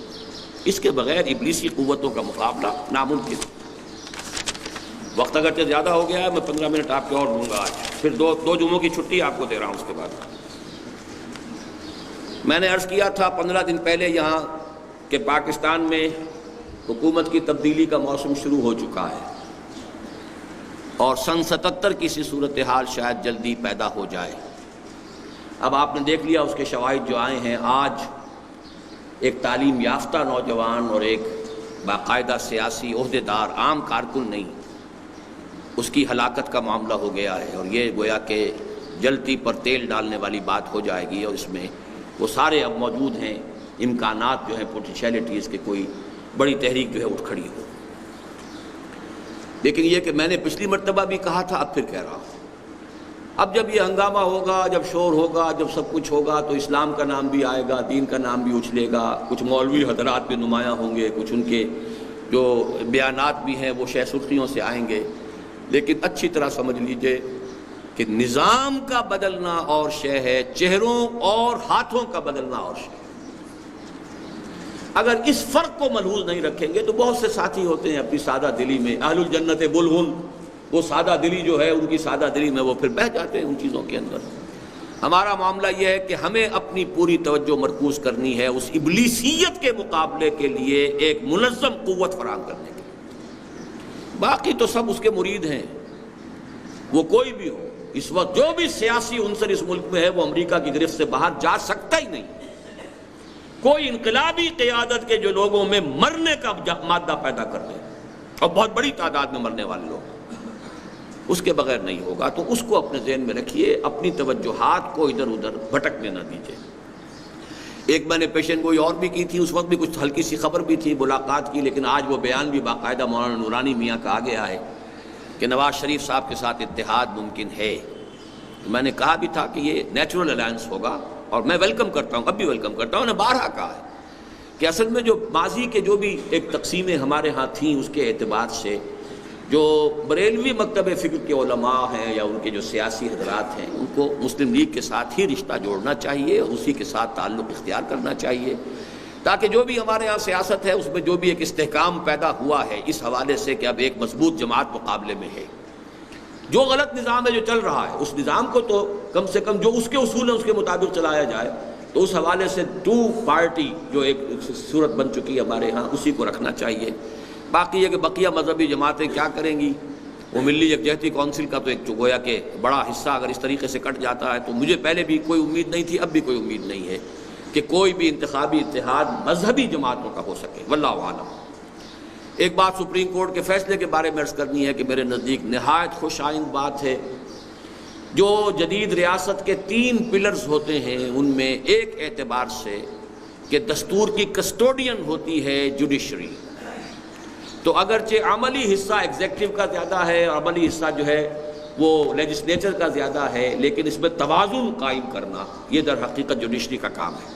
اس کے بغیر ابلیسی قوتوں کا مقابلہ ناممکن۔ وقت اگرچہ زیادہ ہو گیا ہے، میں 15 منٹ آپ کے اور دوں گا آج، پھر دو جمعوں کی چھٹی آپ کو دے رہا ہوں اس کے بعد۔ میں نے عرض کیا تھا 15 دن پہلے یہاں کہ پاکستان میں حکومت کی تبدیلی کا موسم شروع ہو چکا ہے، اور سن 77 کی سی صورتحال شاید جلدی پیدا ہو جائے۔ اب آپ نے دیکھ لیا اس کے شواہد جو آئے ہیں، آج ایک تعلیم یافتہ نوجوان اور ایک باقاعدہ سیاسی عہدیدار، عام کارکن نہیں، اس کی ہلاکت کا معاملہ ہو گیا ہے، اور یہ گویا کہ جلتی پر تیل ڈالنے والی بات ہو جائے گی، اور اس میں وہ سارے اب موجود ہیں امکانات جو ہیں، پوٹینشیلٹیز کے کوئی بڑی تحریک جو ہے اٹھ کھڑی ہو۔ لیکن یہ کہ میں نے پچھلی مرتبہ بھی کہا تھا، اب پھر کہہ رہا ہوں، اب جب یہ ہنگامہ ہوگا، جب شور ہوگا، جب سب کچھ ہوگا، تو اسلام کا نام بھی آئے گا، دین کا نام بھی اچھلے گا، کچھ مولوی حضرات بھی نمایاں ہوں گے، کچھ ان کے جو بیانات بھی ہیں وہ شہ سرخیوں سے آئیں گے، لیکن اچھی طرح سمجھ لیجئے کہ نظام کا بدلنا اور شے ہے، چہروں اور ہاتھوں کا بدلنا اور شے۔ اگر اس فرق کو ملحوظ نہیں رکھیں گے تو بہت سے ساتھی ہوتے ہیں اپنی سادہ دلی میں، اہل الجنت بلہن، وہ سادہ دلی جو ہے ان کی سادہ دلی میں وہ پھر بہہ جاتے ہیں ان چیزوں کے اندر۔ ہمارا معاملہ یہ ہے کہ ہمیں اپنی پوری توجہ مرکوز کرنی ہے اس ابلیسیت کے مقابلے کے لیے ایک منظم قوت فراہم کرنے کے لیے۔ باقی تو سب اس کے مرید ہیں، وہ کوئی بھی ہو، اس وقت جو بھی سیاسی عنصر اس ملک میں ہے وہ امریکہ کی گرفت سے باہر جا سکتا ہی نہیں، کوئی انقلابی قیادت کے جو لوگوں میں مرنے کا مادہ پیدا کر دے اور بہت بڑی تعداد میں مرنے والے لوگ، اس کے بغیر نہیں ہوگا۔ تو اس کو اپنے ذہن میں رکھیے، اپنی توجہات کو ادھر ادھر بھٹکنے نہ دیجیے۔ ایک میں نے پیشن گوئی اور بھی کی تھی، اس وقت بھی کچھ ہلکی سی خبر بھی تھی ملاقات کی، لیکن آج وہ بیان بھی باقاعدہ مولانا نورانی میاں کا آ گیا ہے کہ نواز شریف صاحب کے ساتھ اتحاد ممکن ہے۔ میں نے کہا بھی تھا کہ یہ نیچرل الائنس ہوگا، اور میں ویلکم کرتا ہوں، اب بھی ویلکم کرتا ہوں۔ نے بارہا کہا ہے کہ اصل میں جو ماضی کے جو بھی ایک تقسیمیں ہمارے ہاں تھیں، اس کے اعتبار سے جو بریلوی مکتب فکر کے علماء ہیں یا ان کے جو سیاسی حضرات ہیں، ان کو مسلم لیگ کے ساتھ ہی رشتہ جوڑنا چاہیے، اسی کے ساتھ تعلق اختیار کرنا چاہیے، تاکہ جو بھی ہمارے ہاں سیاست ہے اس میں جو بھی ایک استحکام پیدا ہوا ہے اس حوالے سے کہ اب ایک مضبوط جماعت مقابلے میں ہے۔ جو غلط نظام ہے جو چل رہا ہے، اس نظام کو تو کم سے کم جو اس کے اصول ہیں اس کے مطابق چلایا جائے، تو اس حوالے سے ٹو پارٹی جو ایک صورت بن چکی ہے ہمارے ہاں، اسی کو رکھنا چاہیے۔ باقی یہ کہ بقیہ مذہبی جماعتیں کیا کریں گی، وہ ملی یکجہتی کونسل کا تو ایک گویا کہ بڑا حصہ اگر اس طریقے سے کٹ جاتا ہے، تو مجھے پہلے بھی کوئی امید نہیں تھی، اب بھی کوئی امید نہیں ہے کہ کوئی بھی انتخابی اتحاد مذہبی جماعتوں کا ہو سکے، واللہ اعلم۔ ایک بات سپریم کورٹ کے فیصلے کے بارے میں عرض کرنی ہے کہ میرے نزدیک نہایت خوش آئند بات ہے۔ جو جدید ریاست کے 3 پلرز ہوتے ہیں، ان میں ایک اعتبار سے کہ دستور کی کسٹوڈین ہوتی ہے جوڈیشری، تو اگرچہ عملی حصہ ایگزیکٹو کا زیادہ ہے اور عملی حصہ جو ہے وہ لیجسلیچر کا زیادہ ہے، لیکن اس میں توازن قائم کرنا یہ در حقیقت جوڈیشری کا کام ہے۔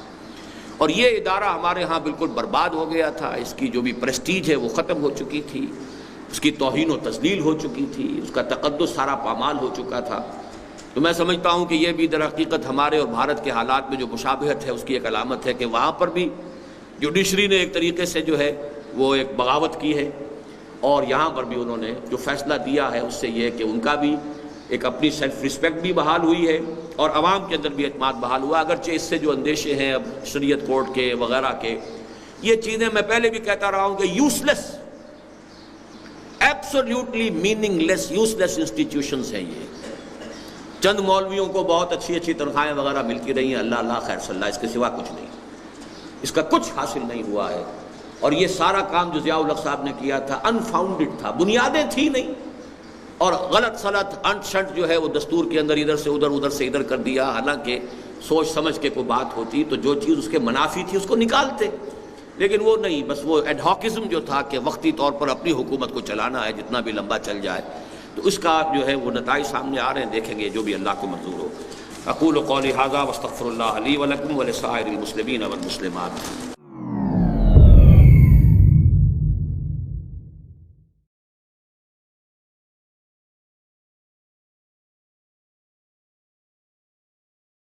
اور یہ ادارہ ہمارے ہاں بالکل برباد ہو گیا تھا، اس کی جو بھی پریسٹیج ہے وہ ختم ہو چکی تھی، اس کی توہین و تذلیل ہو چکی تھی، اس کا تقدس سارا پامال ہو چکا تھا۔ تو میں سمجھتا ہوں کہ یہ بھی در حقیقت ہمارے اور بھارت کے حالات میں جو مشابہت ہے اس کی ایک علامت ہے کہ وہاں پر بھی جوڈیشری نے ایک طریقے سے جو ہے وہ ایک بغاوت کی ہے، اور یہاں پر بھی انہوں نے جو فیصلہ دیا ہے اس سے یہ کہ ان کا بھی ایک اپنی سیلف رسپیکٹ بھی بحال ہوئی ہے اور عوام کے اندر بھی اعتماد بحال ہوا۔ اگرچہ اس سے جو اندیشے ہیں اب شریعت کورٹ کے وغیرہ کے، یہ چیزیں میں پہلے بھی کہتا رہا ہوں کہ یوزلیس، ایبسولوٹلی میننگ لیس، یوزلیس انسٹیٹیوشنز ہیں یہ۔ چند مولویوں کو بہت اچھی اچھی تنخواہیں وغیرہ ملتی رہی ہیں، اللہ اللہ خیر صلی اللہ، اس کے سوا کچھ نہیں، اس کا کچھ حاصل نہیں ہوا ہے۔ اور یہ سارا کام جو ضیاء الحق صاحب نے کیا تھا انفاؤنڈڈ تھا، بنیادیں تھی نہیں، اور غلط سلط انٹ شنٹ جو ہے وہ دستور کے اندر ادھر سے ادھر، ادھر سے ادھر کر دیا۔ حالانکہ سوچ سمجھ کے کوئی بات ہوتی تو جو چیز اس کے منافی تھی اس کو نکالتے، لیکن وہ نہیں، بس وہ ایڈہاکزم جو تھا کہ وقتی طور پر اپنی حکومت کو چلانا ہے جتنا بھی لمبا چل جائے، تو اس کا جو ہے وہ نتائج سامنے آ رہے ہیں، دیکھیں گے جو بھی اللہ کو منظور ہو۔ اقول قولی ھذا واستغفر اللہ لی ولکم ولسائر المسلمین والمسلمات۔